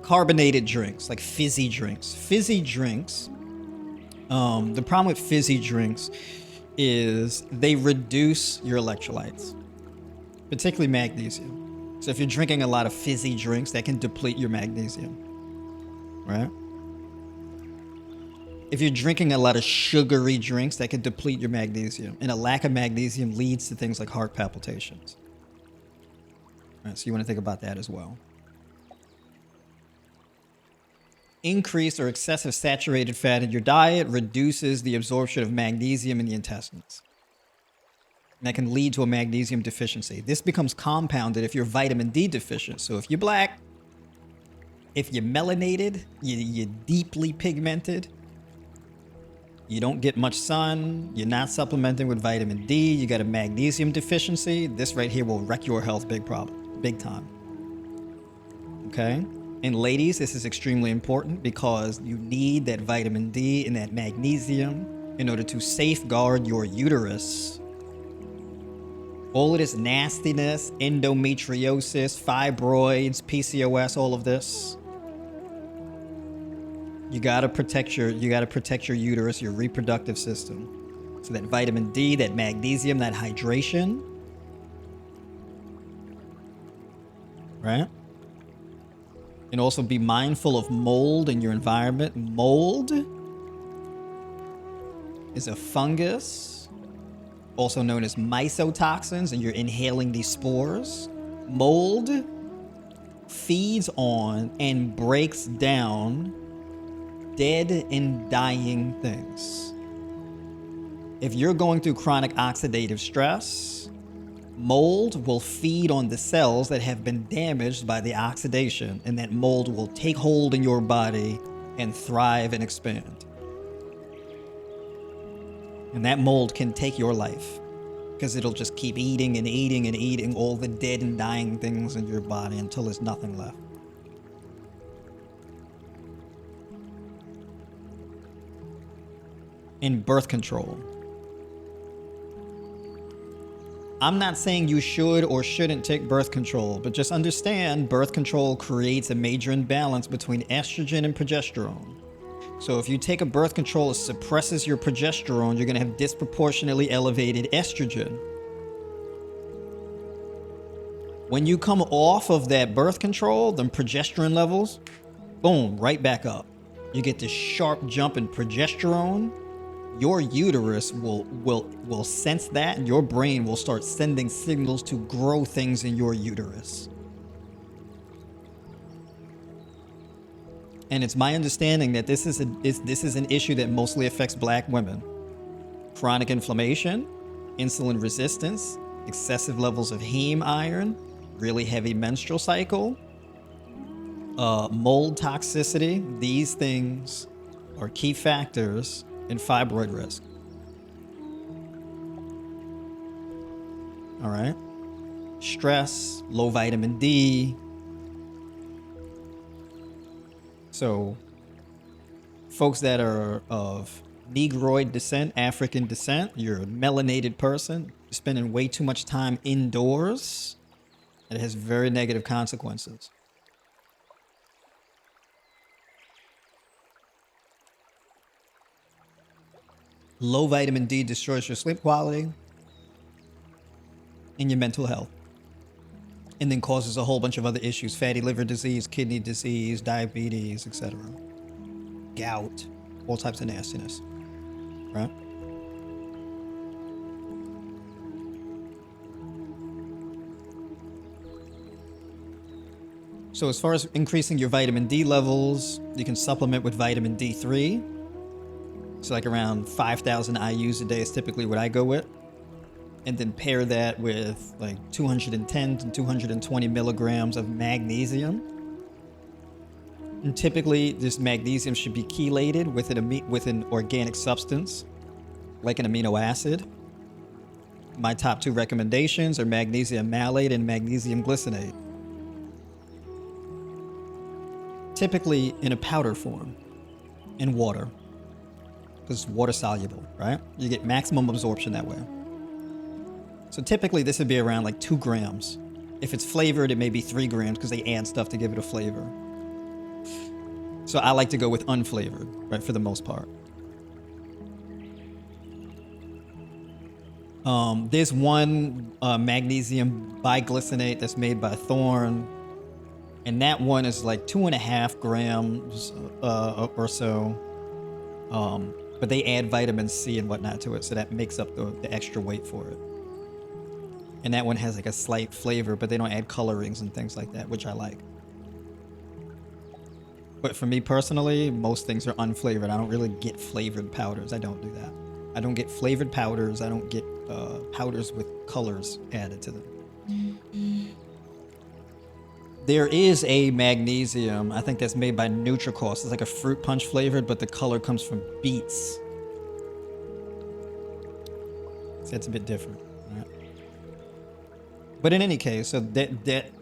Carbonated drinks, like fizzy drinks. Fizzy drinks, the problem with fizzy drinks is they reduce your electrolytes, particularly magnesium. So if you're drinking a lot of fizzy drinks, that can deplete your magnesium, right? If you're drinking a lot of sugary drinks, that can deplete your magnesium. And a lack of magnesium leads to things like heart palpitations. All right, so you want to think about that as well. Increased or excessive saturated fat in your diet reduces the absorption of magnesium in the intestines. And that can lead to a magnesium deficiency. This becomes compounded if you're vitamin D deficient. So if you're black, if you're melanated, you're deeply pigmented, you don't get much sun, you're not supplementing with vitamin D, you got a magnesium deficiency, this right here will wreck your health big time. Okay? And ladies, this is extremely important because you need that vitamin D and that magnesium in order to safeguard your uterus. All of this nastiness, endometriosis, fibroids, PCOS, all of this. You gotta protect your uterus, your reproductive system. So that vitamin D, that magnesium, that hydration. Right? And also be mindful of mold in your environment. Mold is a fungus, also known as mycotoxins, and you're inhaling these spores. Mold feeds on and breaks down dead and dying things. If you're going through chronic oxidative stress, mold will feed on the cells that have been damaged by the oxidation, and that mold will take hold in your body and thrive and expand. And that mold can take your life because it'll just keep eating and eating and eating all the dead and dying things in your body until there's nothing left. In birth control, I'm not saying you should or shouldn't take birth control, but just understand birth control creates a major imbalance between estrogen and progesterone. So if you take a birth control, it suppresses your progesterone, you're going to have disproportionately elevated estrogen. When you come off of that birth control, the progesterone levels, boom, right back up. You get this sharp jump in progesterone. Your uterus will sense that, and your brain will start sending signals to grow things in your uterus. And it's my understanding that this is an issue that mostly affects black women. Chronic inflammation, insulin resistance, excessive levels of heme iron, really heavy menstrual cycle, mold toxicity. These things are key factors in fibroid risk. All right. Stress, low vitamin D. So folks that are of Negroid descent, African descent, you're a melanated person, you're spending way too much time indoors. It has very negative consequences. Low vitamin D destroys your sleep quality and your mental health, and then causes a whole bunch of other issues: fatty liver disease, kidney disease, diabetes, etc., gout, all types of nastiness, right? So as far as increasing your vitamin D levels, you can supplement with vitamin D3. So like around 5,000 IUs a day is typically what I go with. And then pair that with like 210 to 220 milligrams of magnesium. And typically this magnesium should be chelated with an organic substance, like an amino acid. My top 2 recommendations are magnesium malate and magnesium glycinate. Typically in a powder form, in water, because it's water soluble, right? You get maximum absorption that way. So typically this would be around like 2 grams. If it's flavored, it may be 3 grams because they add stuff to give it a flavor. So I like to go with unflavored, right, for the most part. There's one magnesium biglycinate that's made by Thorne, and that one is like 2.5 grams or so. But they add vitamin C and whatnot to it, so that makes up the extra weight for it. And that one has like a slight flavor, but they don't add colorings and things like that, which I like. But for me personally, most things are unflavored. I don't really get flavored powders. I don't do that. I don't get flavored powders. I don't get powders with colors added to them. There is a magnesium, I think that's made by Nutricost. It's like a fruit punch flavored, but the color comes from beets. So that's a bit different. Right? But in any case, so that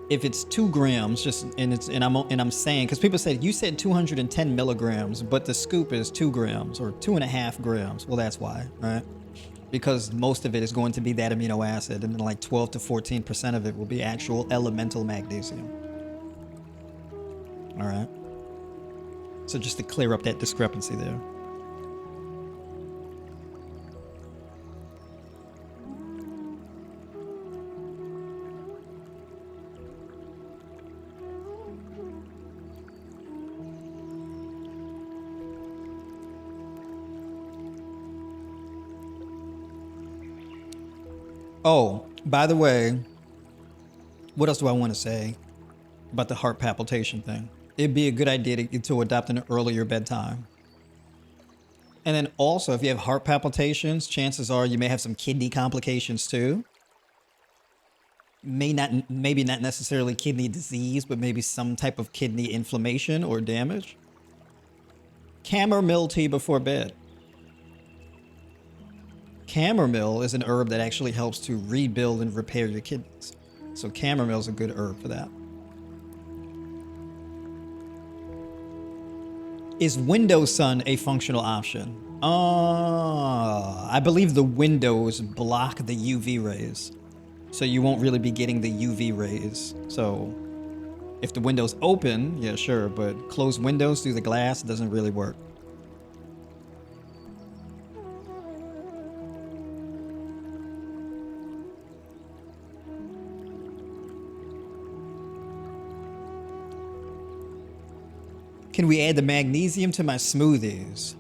if it's 2 grams, and I'm saying, because people say you said 210 milligrams, but the scoop is 2 grams or 2.5 grams. Well, that's why, right? Because most of it is going to be that amino acid, and then like 12 to 14% of it will be actual elemental magnesium. All right. So just to clear up that discrepancy there. Oh, by the way, what else do I want to say about the heart palpitation thing? It'd be a good idea to adopt an earlier bedtime. And then also, if you have heart palpitations, chances are you may have some kidney complications too. Maybe not necessarily kidney disease, but maybe some type of kidney inflammation or damage. Chamomile tea before bed. Chamomile is an herb that actually helps to rebuild and repair your kidneys. So chamomile is a good herb for that. Is Windows Sun a functional option? I believe the windows block the UV rays. So you won't really be getting the UV rays. So if the window's open, yeah, sure, but closed windows through the glass doesn't really work. Can we add the magnesium to my smoothies?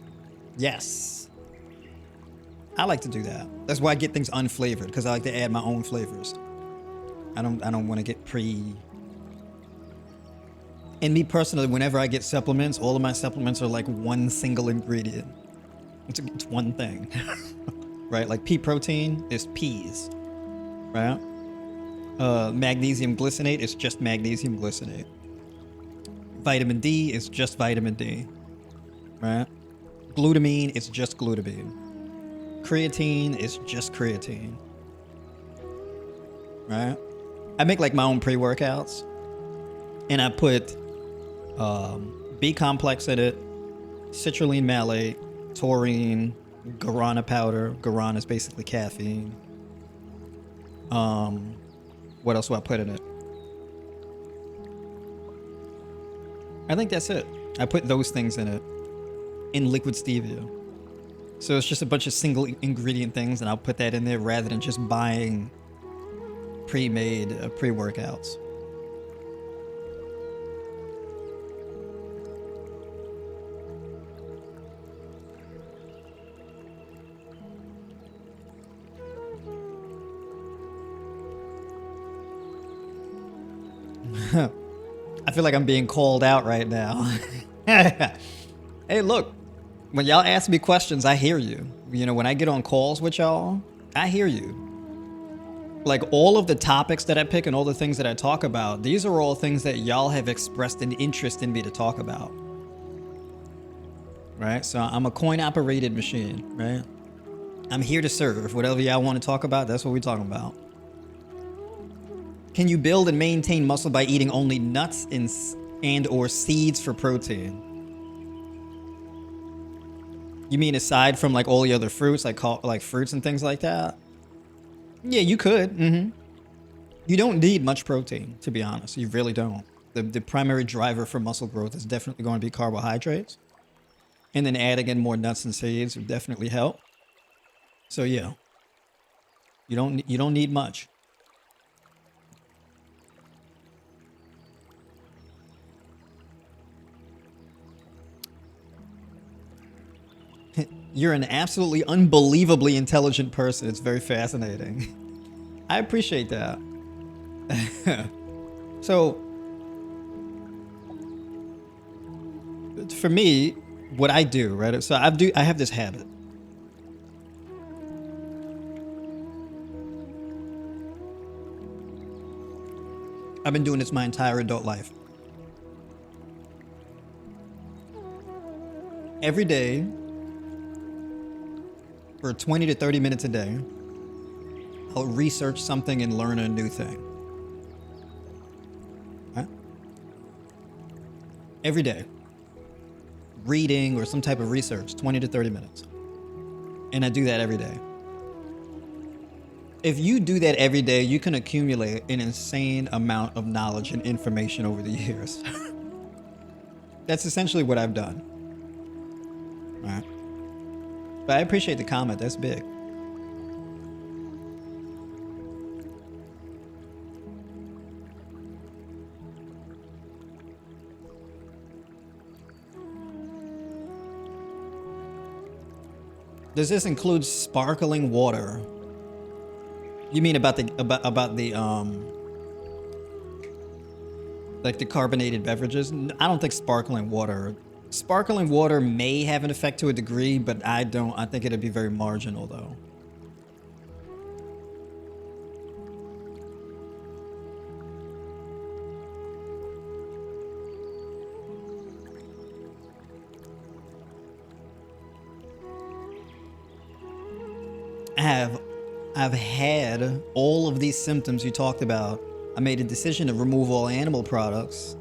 Yes. I like to do that. That's why I get things unflavored, because I like to add my own flavors. I don't want to get And me personally, whenever I get supplements, all of my supplements are like one single ingredient. It's one thing. Right? Like pea protein is peas. Right? Magnesium glycinate is just magnesium glycinate. Vitamin D is just vitamin D, right? Glutamine is just glutamine. Creatine is just creatine, right? I make like my own pre-workouts, and I put B complex in it, citrulline malate, taurine, guarana powder. Guarana is basically caffeine. What else do I put in it? I think that's it. I put those things in it, in liquid stevia. So it's just a bunch of single ingredient things, and I'll put that in there rather than just buying pre-made pre-workouts. I feel like I'm being called out right now. Hey, look, when y'all ask me questions, I hear you. You know, when I get on calls with y'all, I hear you. Like all of the topics that I pick and all the things that I talk about, these are all things that y'all have expressed an interest in me to talk about. Right? So I'm a coin operated machine, right? I'm here to serve. Whatever y'all want to talk about, that's what we're talking about. Can you build and maintain muscle by eating only nuts and or seeds for protein? You mean aside from like all the other fruits, like fruits and things like that? Yeah, you could. You don't need much protein, to be honest. You really don't. The primary driver for muscle growth is definitely going to be carbohydrates. And then adding in more nuts and seeds would definitely help. So yeah, you don't need much. You're an absolutely unbelievably intelligent person. It's very fascinating. I appreciate that. So, for me, what I do, right? So I have this habit. I've been doing this my entire adult life. Every day, for 20 to 30 minutes a day, I'll research something and learn a new thing. Right? Every day. Reading or some type of research, 20 to 30 minutes. And I do that every day. If you do that every day, you can accumulate an insane amount of knowledge and information over the years. That's essentially what I've done. All right. But I appreciate the comment. That's big. Does this include sparkling water? You mean about the like the carbonated beverages? I don't think sparkling water may have an effect to a degree, but I don't. I think it'd be very marginal though. I've had all of these symptoms you talked about. I made a decision to remove all animal products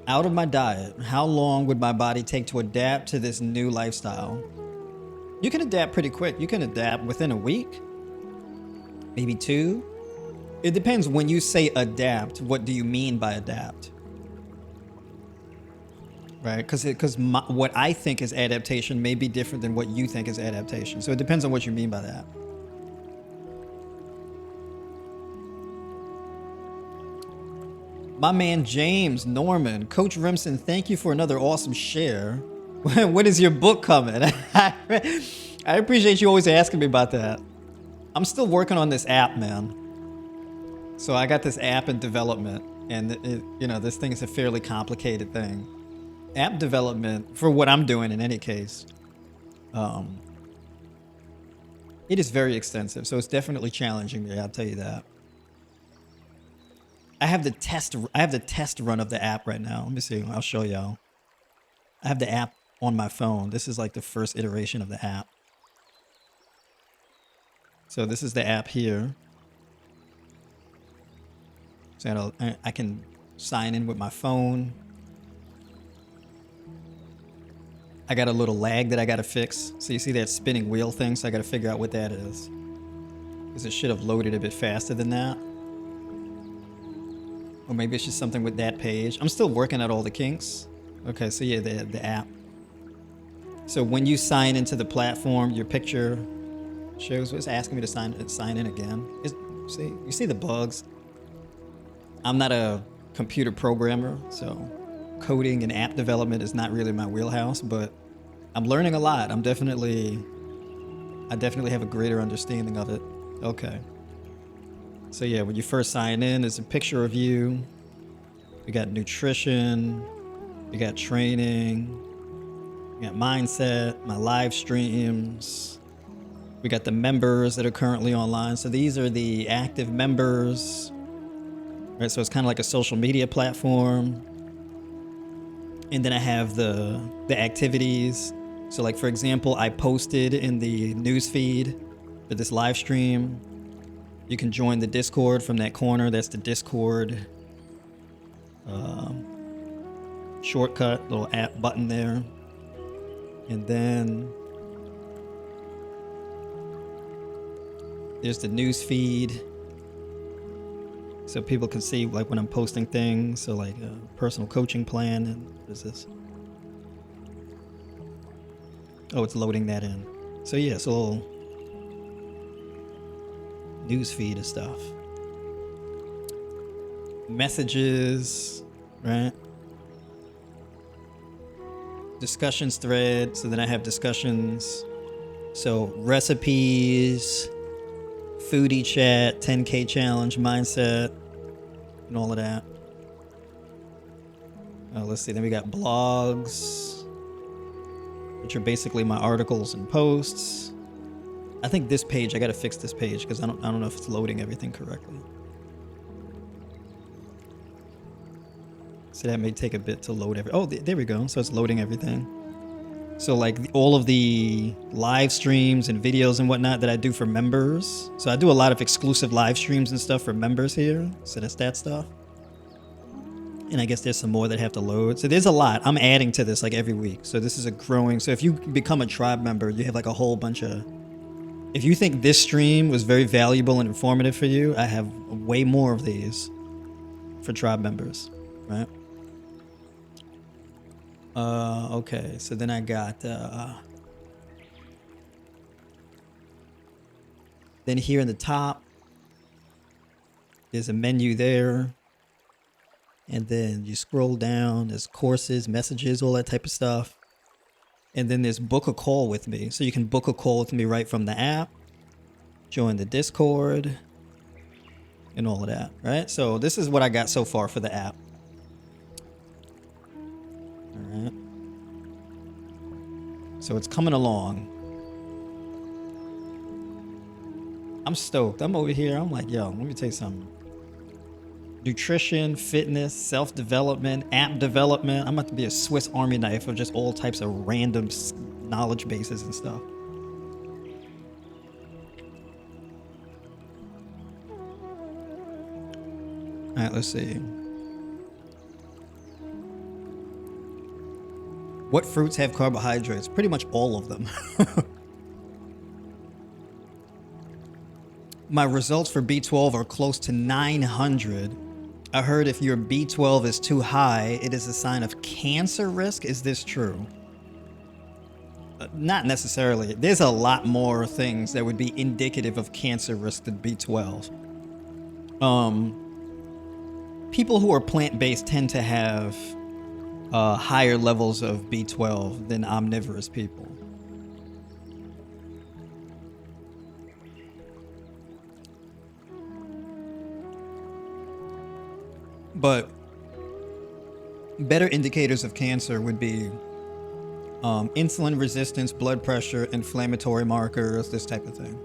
out of my diet. How long would my body take to adapt to this new lifestyle? You can adapt pretty quick. You can adapt within a week, maybe 2. It depends. When you say adapt, what do you mean by adapt? Right? Because what I think is adaptation may be different than what you think is adaptation. So it depends on what you mean by that. My man James Norman, Coach Rimson, thank you for another awesome share. When is your book coming? I appreciate you always asking me about that. I'm still working on this app, man. So I got this app in development, and this thing is a fairly complicated thing. App development, for what I'm doing in any case, it is very extensive. So it's definitely challenging me, I'll tell you that. I have the test run of the app right now. Let me see. I'll show y'all. I have the app on my phone. This is like the first iteration of the app. So this is the app here. So I can sign in with my phone. I got a little lag that I got to fix. So you see that spinning wheel thing? So I got to figure out what that is. Because it should have loaded a bit faster than that. Or maybe it's just something with that page. I'm still working out all the kinks. Okay, so yeah, the app. So when you sign into the platform, your picture shows. It's asking me to sign in again. You see the bugs. I'm not a computer programmer, so coding and app development is not really my wheelhouse, but I'm learning a lot. I definitely have a greater understanding of it. Okay. So yeah, when you first sign in, there's a picture of you. We got nutrition. We got training. We got mindset, my live streams. We got the members that are currently online. So these are the active members. Right, so it's kind of like a social media platform. And then I have the activities. So like, for example, I posted in the news feed for this live stream. You can join the Discord from that corner. That's the Discord shortcut, little app button there. And then there's the news feed. So people can see like when I'm posting things. So like a personal coaching plan. And what is this? Oh, it's loading that in. So yeah, it's a little news feed of stuff. Messages, right? Discussions thread. So then I have discussions. So recipes, foodie chat, 10K challenge, mindset, and all of that. Let's see. Then we got blogs, which are basically my articles and posts. I think this page, I got to fix this page because I don't know if it's loading everything correctly. So that may take a bit to load everything. Oh, there we go. So it's loading everything. So like all of the live streams and videos and whatnot that I do for members. So I do a lot of exclusive live streams and stuff for members here. So that's that stuff. And I guess there's some more that have to load. So there's a lot. I'm adding to this like every week. So this is a growing. So if you become a tribe member, you have like a whole bunch of. If you think this stream was very valuable and informative for you, I have way more of these for tribe members, right? Okay, so then I got, then here in the top, there's a menu there. And then you scroll down, there's courses, messages, all that type of stuff. And then there's book a call with me. So you can book a call with me right from the app, join the Discord, and all of that, right? So this is what I got so far for the app. All right. So it's coming along. I'm stoked. I'm over here. I'm like, yo, let me tell you something. Nutrition, fitness, self-development, app development. I'm about to be a Swiss Army knife of just all types of random knowledge bases and stuff. All right, let's see. What fruits have carbohydrates? Pretty much all of them. My results for B12 are close to 900. I heard if your B12 is too high, it is a sign of cancer risk. Is this true? Not necessarily. There's a lot more things that would be indicative of cancer risk than B12. People who are plant-based tend to have higher levels of B12 than omnivorous people. But better indicators of cancer would be insulin resistance, blood pressure, inflammatory markers, this type of thing.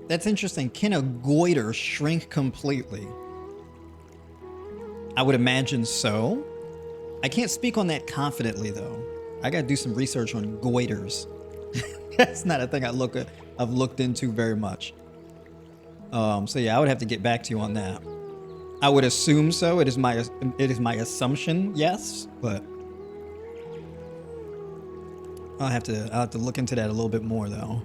That's interesting. Can a goiter shrink completely? I would imagine so. I can't speak on that confidently though. I gotta do some research on goiters. That's not a thing I've looked into very much. So yeah, I would have to get back to you on that. I would assume so. It is my assumption, yes, but I'll have to look into that a little bit more though.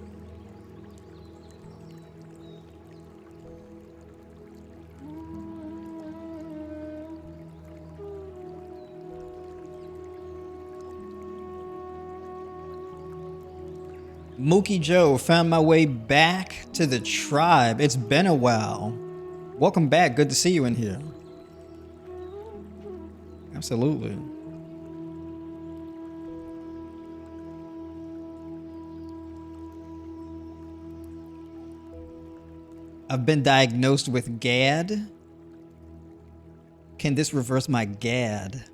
Mookie Joe, found my way back to the tribe. It's been a while. Welcome back. Good to see you in here. Absolutely. I've been diagnosed with GAD. Can this reverse my GAD?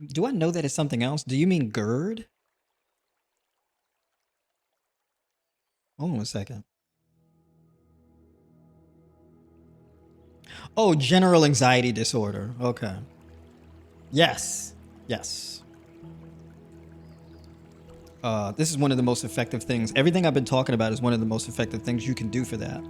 Do I know that it's something else? Do you mean GERD? Hold on a second. Oh, general anxiety disorder. Okay. Yes. Yes. This is one of the most effective things. Everything I've been talking about is one of the most effective things you can do for that.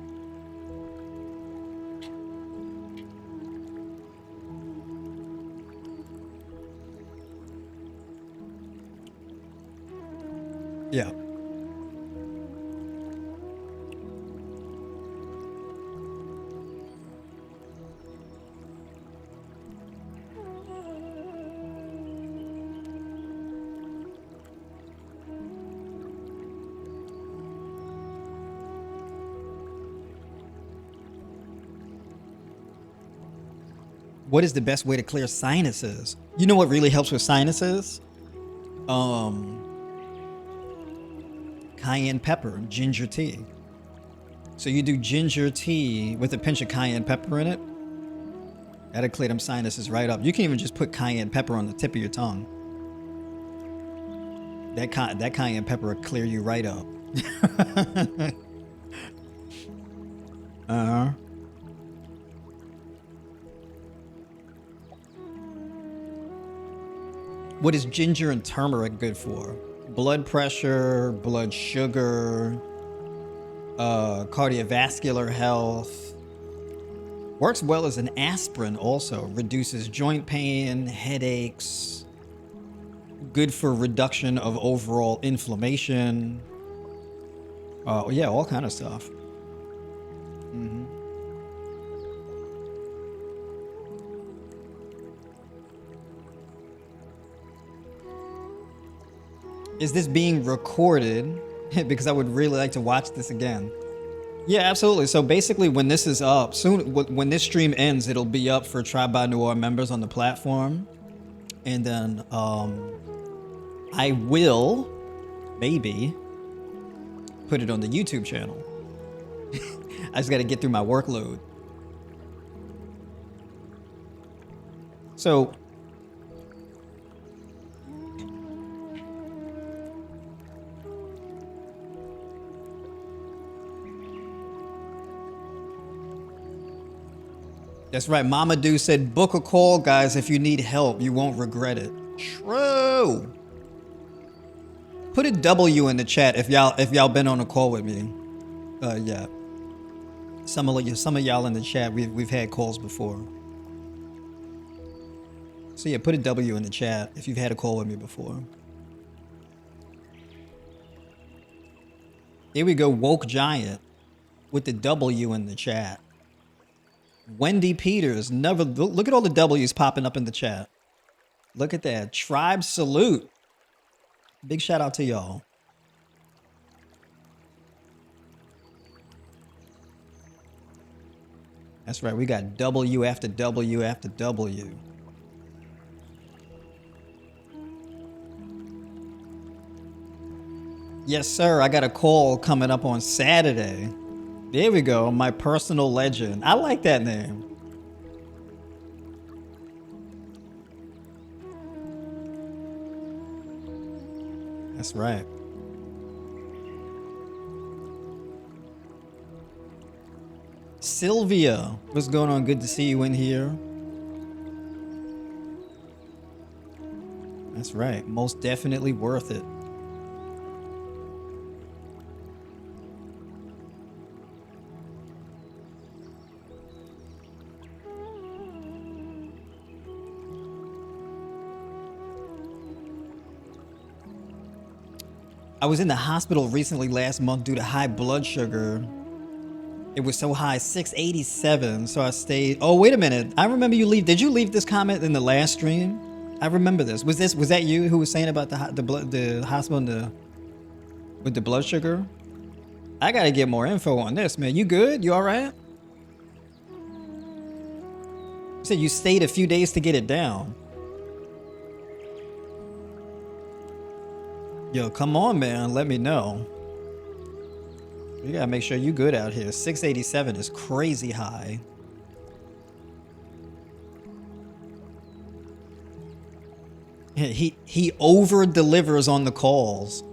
Yeah. What is the best way to clear sinuses? You know what really helps with sinuses? Cayenne pepper, ginger tea. So you do ginger tea with a pinch of cayenne pepper in it. That'll clear them sinuses right up. You can even just put cayenne pepper on the tip of your tongue. That cayenne pepper will clear you right up. Uh-huh. What is ginger and turmeric good for? Blood pressure, blood sugar, cardiovascular health. Works well as an aspirin also. Reduces joint pain, headaches. Good for reduction of overall inflammation. Yeah, all kind of stuff. Mm-hmm. Is this being recorded? Because I would really like to watch this again. Yeah, absolutely. So basically, when this is up, soon, when this stream ends, it'll be up for Tribe by Noire members on the platform. And then I will, maybe, put it on the YouTube channel. I just got to get through my workload. So... That's right. Mama Do said, book a call, guys. If you need help, you won't regret it. True. Put a W in the chat if y'all been on a call with me. Yeah. Some of y'all in the chat, we've had calls before. So yeah, put a W in the chat if you've had a call with me before. Here we go, Woke Giant with the W in the chat. Wendy Peters, never look at all the W's popping up in the chat. Look at that. Tribe salute. Big shout out to y'all. That's right. We got W after W after W. Yes, sir. I got a call coming up on Saturday. There we go. My personal legend. I like that name. That's right. Sylvia, what's going on? Good to see you in here. That's right. Most definitely worth it. I was in the hospital recently last month due to high blood sugar. It was so high, 687. So I stayed. Oh, wait a minute. I remember you leave. Did you leave this comment in the last stream? I remember this. Was that you who was saying about the hospital and with the blood sugar? I gotta get more info on this, man. You good? You all right? You said you stayed a few days to get it down. Yo, come on, man. Let me know. You gotta make sure you good out here. 687 is crazy high. He over delivers on the calls.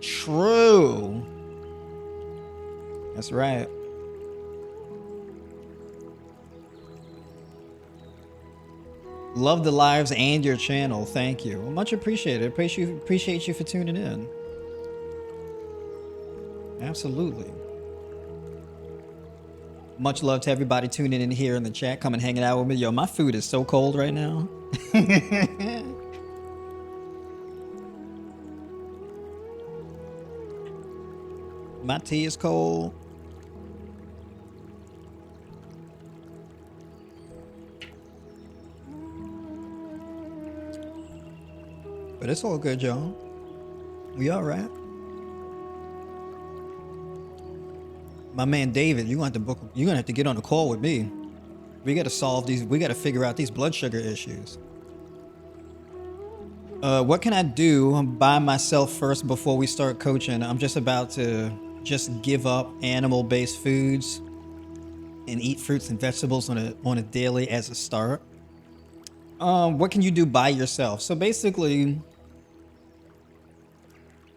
True. That's right. Love the lives and your channel. Thank you. Well, much appreciated. Appreciate you for tuning in. Absolutely. Much love to everybody tuning in here in the chat, coming hanging out with me. Yo, my food is so cold right now. My tea is cold. But it's all good, y'all. We all right. My man David, you're gonna have to get on a call with me. We gotta solve these, we gotta figure out these blood sugar issues. What can I do by myself first before we start coaching? I'm just about to just give up animal-based foods and eat fruits and vegetables on a daily as a start. What can you do by yourself? So basically,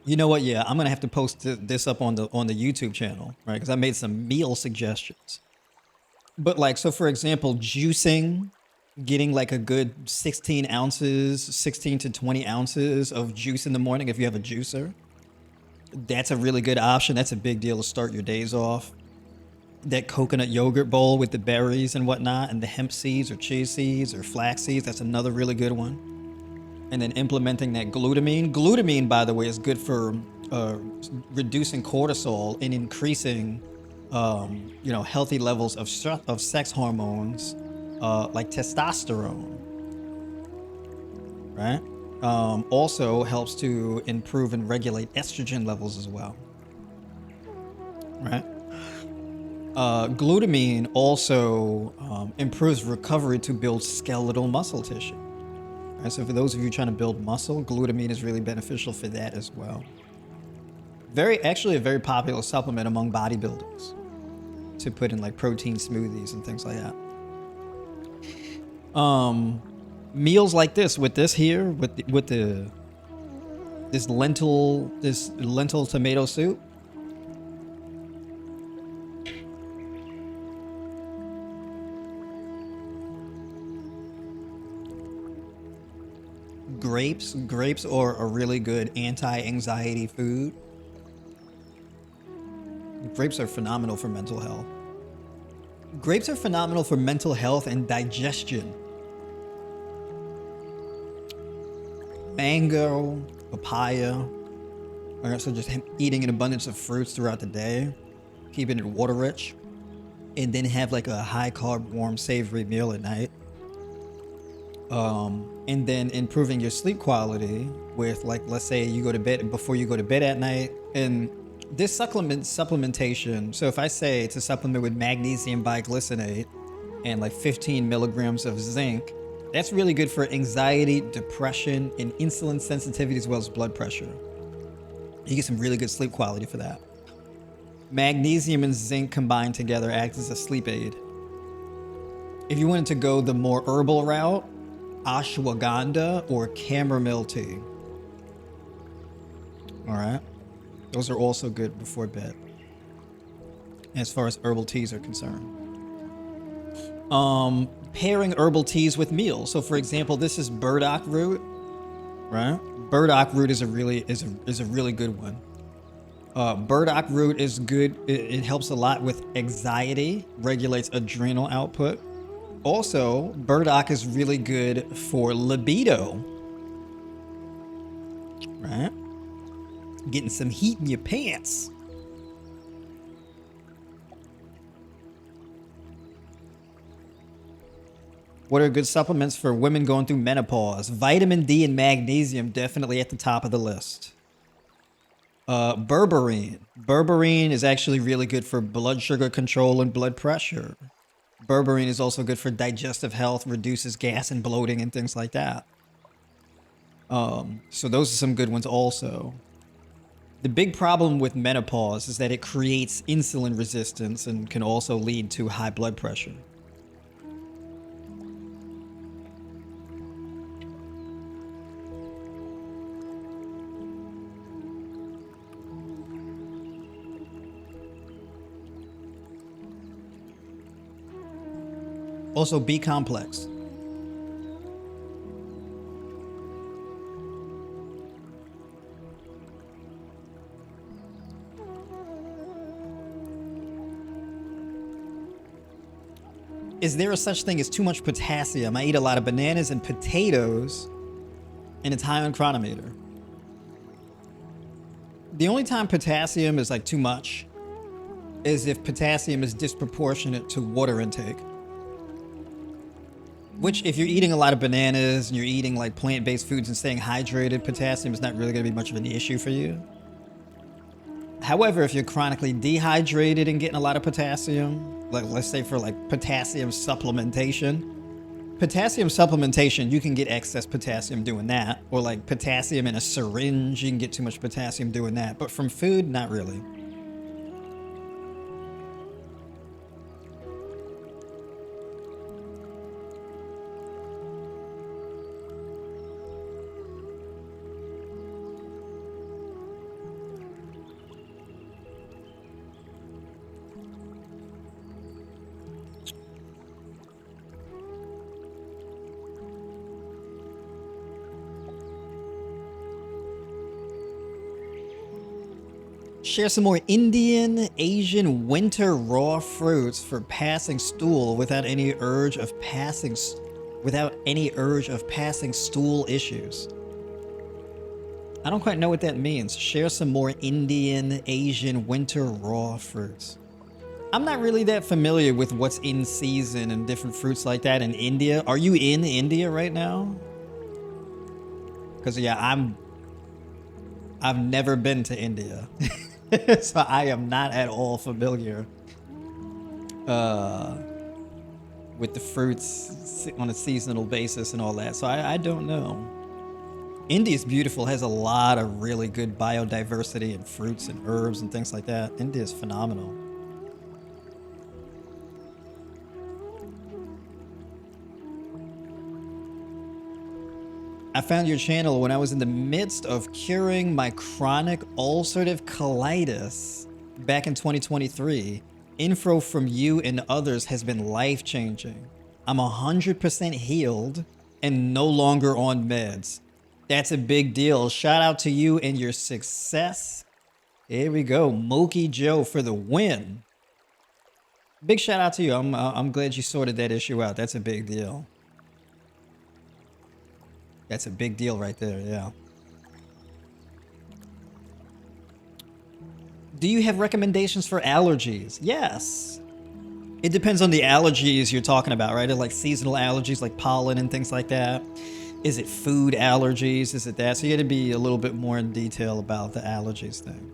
you know what? Yeah, I'm gonna have to post this up on the YouTube channel, right? Because I made some meal suggestions. But like, so for example, juicing, getting like a good 16 to 20 ounces of juice in the morning if you have a juicer. That's a really good option. That's a big deal to start your days off. That coconut yogurt bowl with the berries and whatnot, and the hemp seeds or chia seeds or flax seeds, that's another really good one. And then implementing that glutamine. Glutamine, by the way, is good for reducing cortisol and increasing, healthy levels of sex hormones, like testosterone. Right? Also helps to improve and regulate estrogen levels as well. Right? Glutamine also improves recovery to build skeletal muscle tissue. Right, so for those of you trying to build muscle, glutamine is really beneficial for that as well. Actually a very popular supplement among bodybuilders to put in like protein smoothies and things like that. Meals like this with this here, with this lentil tomato soup. Grapes are a really good anti-anxiety food. Grapes are phenomenal for mental health. Grapes are phenomenal for mental health and digestion. Mango, papaya. All right, so just eating an abundance of fruits throughout the day, keeping it water rich, and then have like a high carb, warm, savory meal at night. And then improving your sleep quality with, like, let's say you go to bed, before you go to bed at night, and this supplementation. So if I say to supplement with magnesium biglycinate and like 15 milligrams of zinc, that's really good for anxiety, depression, and insulin sensitivity, as well as blood pressure. You get some really good sleep quality for that. Magnesium and zinc combined together act as a sleep aid. If you wanted to go the more herbal route, ashwagandha or chamomile tea. All right. Those are also good before bed, as far as herbal teas are concerned. Pairing herbal teas with meals. So for example, this is burdock root, right? Burdock root is a really good one. Burdock root is good. It helps a lot with anxiety, regulates adrenal output. Also, burdock is really good for libido, right? Getting some heat in your pants. What are good supplements for women going through menopause? Vitamin D and magnesium definitely at the top of the list. Berberine. Berberine is actually really good for blood sugar control and blood pressure. Berberine is also good for digestive health, reduces gas and bloating and things like that. So those are some good ones also. The big problem with menopause is that it creates insulin resistance and can also lead to high blood pressure. Also, B complex. Is there a such thing as too much potassium? I eat a lot of bananas and potatoes, and it's high on chronometer. The only time potassium is like too much is if potassium is disproportionate to water intake. Which, if you're eating a lot of bananas and you're eating like plant-based foods and staying hydrated, potassium is not really going to be much of an issue for you. However, if you're chronically dehydrated and getting a lot of potassium, like let's say for like potassium supplementation, you can get excess potassium doing that. Or like potassium in a syringe, you can get too much potassium doing that. But from food, not really. Share some more Indian, Asian winter raw fruits for passing stool without any urge of passing stool issues. I don't quite know what that means. Share some more Indian, Asian winter raw fruits. I'm not really that familiar with what's in season and different fruits like that in India. Are you in India right now? Because yeah, I've never been to India. So I am not at all familiar with the fruits on a seasonal basis and all that. So I don't know. India's beautiful, has a lot of really good biodiversity and fruits and herbs and things like that. India's phenomenal. I found your channel when I was in the midst of curing my chronic ulcerative colitis back in 2023. Info from you and others has been life-changing. I'm 100% healed and no longer on meds. That's a big deal. Shout out to you and your success. Here we go. Moki Joe for the win. Big shout out to you. I'm glad you sorted that issue out. That's a big deal. That's a big deal right there, yeah. Do you have recommendations for allergies? Yes. It depends on the allergies you're talking about, right? Like seasonal allergies like pollen and things like that. Is it food allergies? Is it that? So you got to be a little bit more in detail about the allergies thing.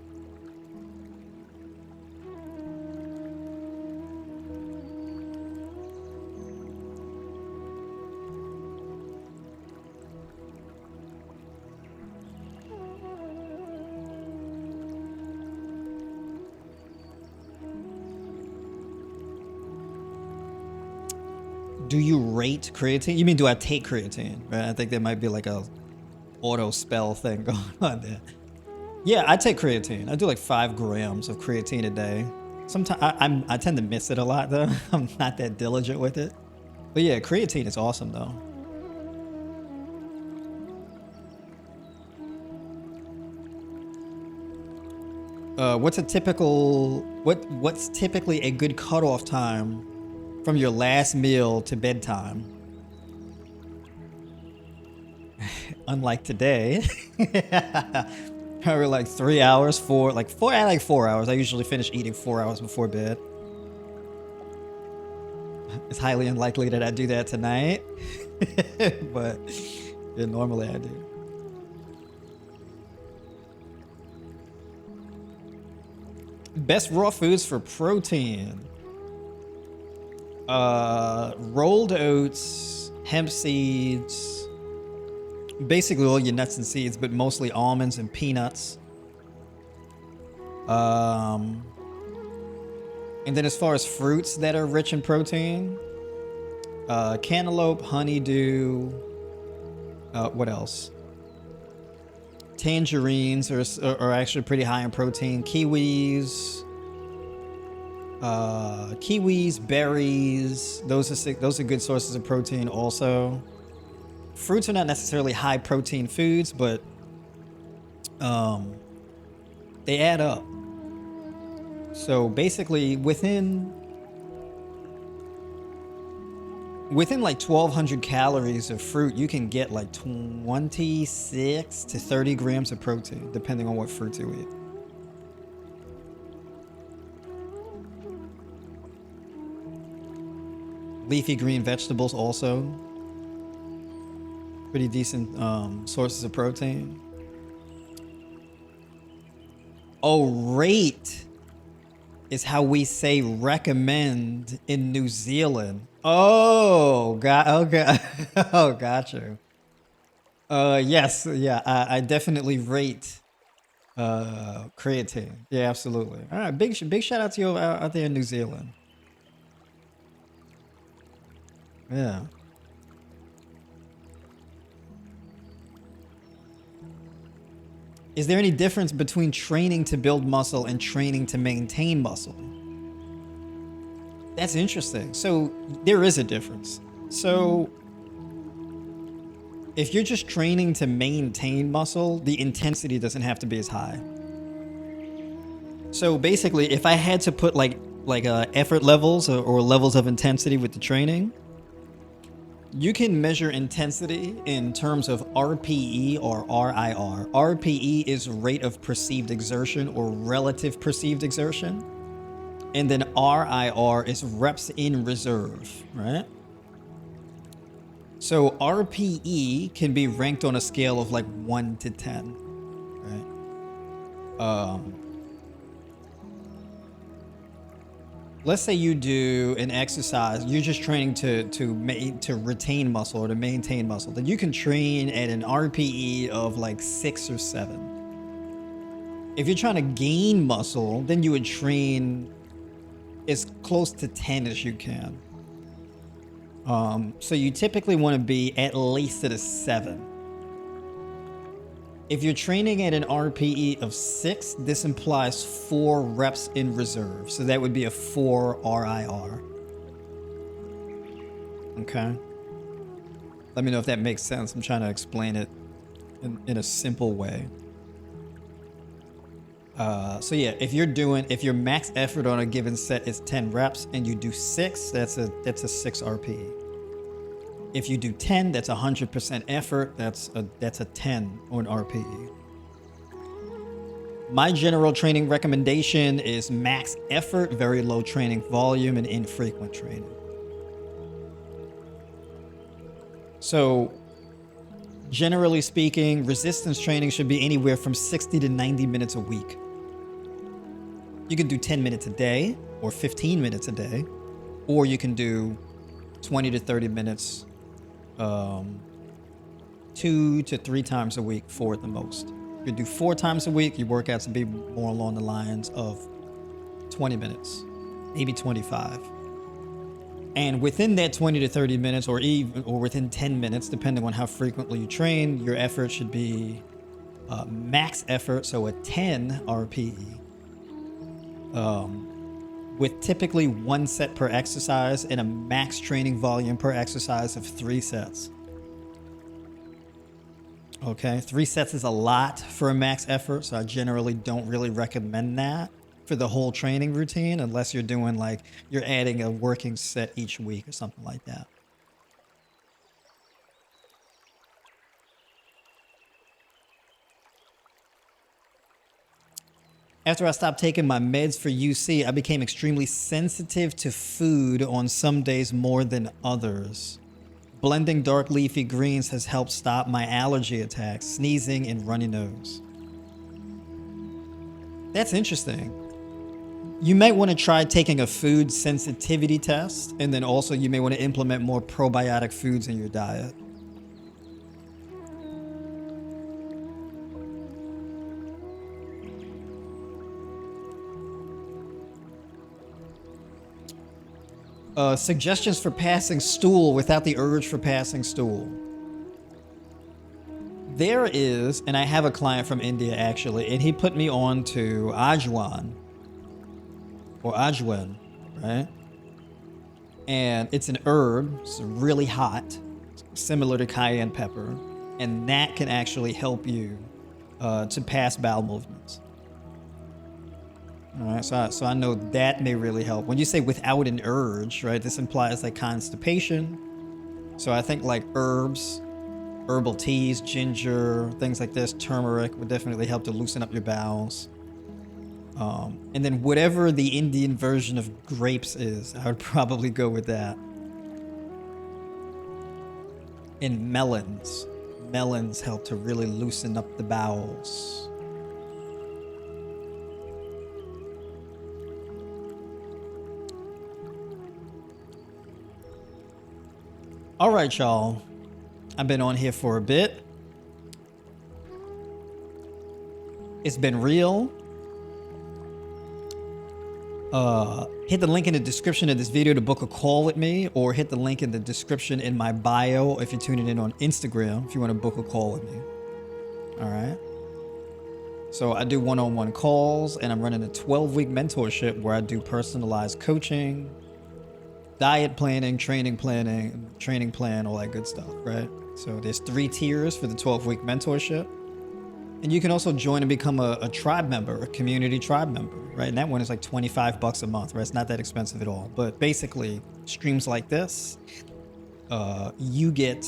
Do you rate creatine? You mean do I take creatine? Right? I think there might be like a auto spell thing going on there. Yeah, I take creatine. I do like 5 grams of creatine a day. Sometimes I tend to miss it a lot though. I'm not that diligent with it. But yeah, creatine is awesome though. What's typically a good cutoff time from your last meal to bedtime? Unlike today. Probably like 3 hours, 4 hours. I usually finish eating 4 hours before bed. It's highly unlikely that I do that tonight. But yeah, normally I do. Best raw foods for protein. Rolled oats, hemp seeds, basically all your nuts and seeds, but mostly almonds and peanuts. And then as far as fruits that are rich in protein, cantaloupe, honeydew, what else? Tangerines are actually pretty high in protein. Kiwis, berries, those are good sources of protein also. Fruits are not necessarily high protein foods, but they add up. So basically within like 1,200 calories of fruit, you can get like 26 to 30 grams of protein, depending on what fruits you eat. Leafy green vegetables also pretty decent sources of protein. Oh, rate is how we say recommend in New Zealand. Oh, okay. Oh, gotcha. Yes, yeah, I definitely rate creatine. Yeah, absolutely. All right, big shout out to you out there in New Zealand. Yeah. Is there any difference between training to build muscle and training to maintain muscle? That's interesting. So there is a difference. So if you're just training to maintain muscle, the intensity doesn't have to be as high. So basically, if I had to put like effort levels or levels of intensity with the training, you can measure intensity in terms of RPE or RIR. RPE is rate of perceived exertion or relative perceived exertion. And then RIR is reps in reserve, right? So RPE can be ranked on a scale of like 1 to 10, right? Let's say you do an exercise, you're just training to retain muscle or to maintain muscle, then you can train at an RPE of like 6 or 7. If you're trying to gain muscle, then you would train as close to 10 as you can. So you typically want to be at least at a 7. If you're training at an RPE of 6, this implies 4 reps in reserve. So that would be a 4 RIR. Okay. Let me know if that makes sense. I'm trying to explain it in a simple way. So yeah, if your max effort on a given set is 10 reps and you do 6, that's a 6 RPE. If you do 10, that's 100% effort. That's a 10 on RPE. My general training recommendation is max effort, very low training volume, and infrequent training. So generally speaking, resistance training should be anywhere from 60 to 90 minutes a week. You can do 10 minutes a day or 15 minutes a day, or you can do 20 to 30 minutes 2 to 3 times a week, 4 at the most. You do 4 times a week, your workouts will be more along the lines of 20 minutes, maybe 25. And within that 20 to 30 minutes, or within 10 minutes, depending on how frequently you train, your effort should be max effort, so a 10 RPE, with typically 1 set per exercise and a max training volume per exercise of 3 sets. Okay, 3 sets is a lot for a max effort, so I generally don't really recommend that for the whole training routine unless you're doing like you're adding a working set each week or something like that. After I stopped taking my meds for UC, I became extremely sensitive to food on some days more than others. Blending dark leafy greens has helped stop my allergy attacks, sneezing, and runny nose. That's interesting. You might want to try taking a food sensitivity test, and then also you may want to implement more probiotic foods in your diet. Suggestions for passing stool without the urge for passing stool. There is, and I have a client from India actually, and he put me on to ajwan or ajwan, right? And it's an herb, it's really hot, similar to cayenne pepper, and that can actually help you to pass bowel movements. All right, so I know that may really help. When you say without an urge, right, this implies like constipation. So I think like herbs, herbal teas, ginger, things like this, turmeric would definitely help to loosen up your bowels. And then whatever the Indian version of grapes is, I would probably go with that. And melons. Melons help to really loosen up the bowels. All right, y'all. I've been on here for a bit. It's been real. Hit the link in the description of this video to book a call with me, or hit the link in the description in my bio if you're tuning in on Instagram if you want to book a call with me. All right. So I do one-on-one calls, and I'm running a 12-week mentorship where I do personalized coaching, diet planning, training plan, all that good stuff, right? So there's 3 tiers for the 12-week mentorship. And you can also join and become a tribe member, a community tribe member, right? And that one is like $25 a month, right? It's not that expensive at all. But basically, streams like this, you get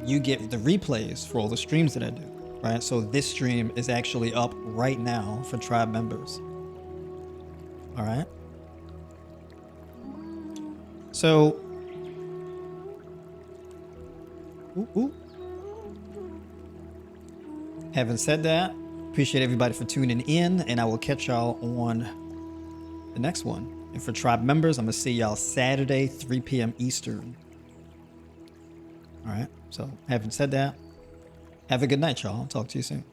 the replays for all the streams that I do, right? So this stream is actually up right now for tribe members. All right. So, having said that, appreciate everybody for tuning in, and I will catch y'all on the next one. And for tribe members, I'm going to see y'all Saturday, 3 p.m. Eastern. All right. So, having said that, have a good night, y'all. I'll talk to you soon.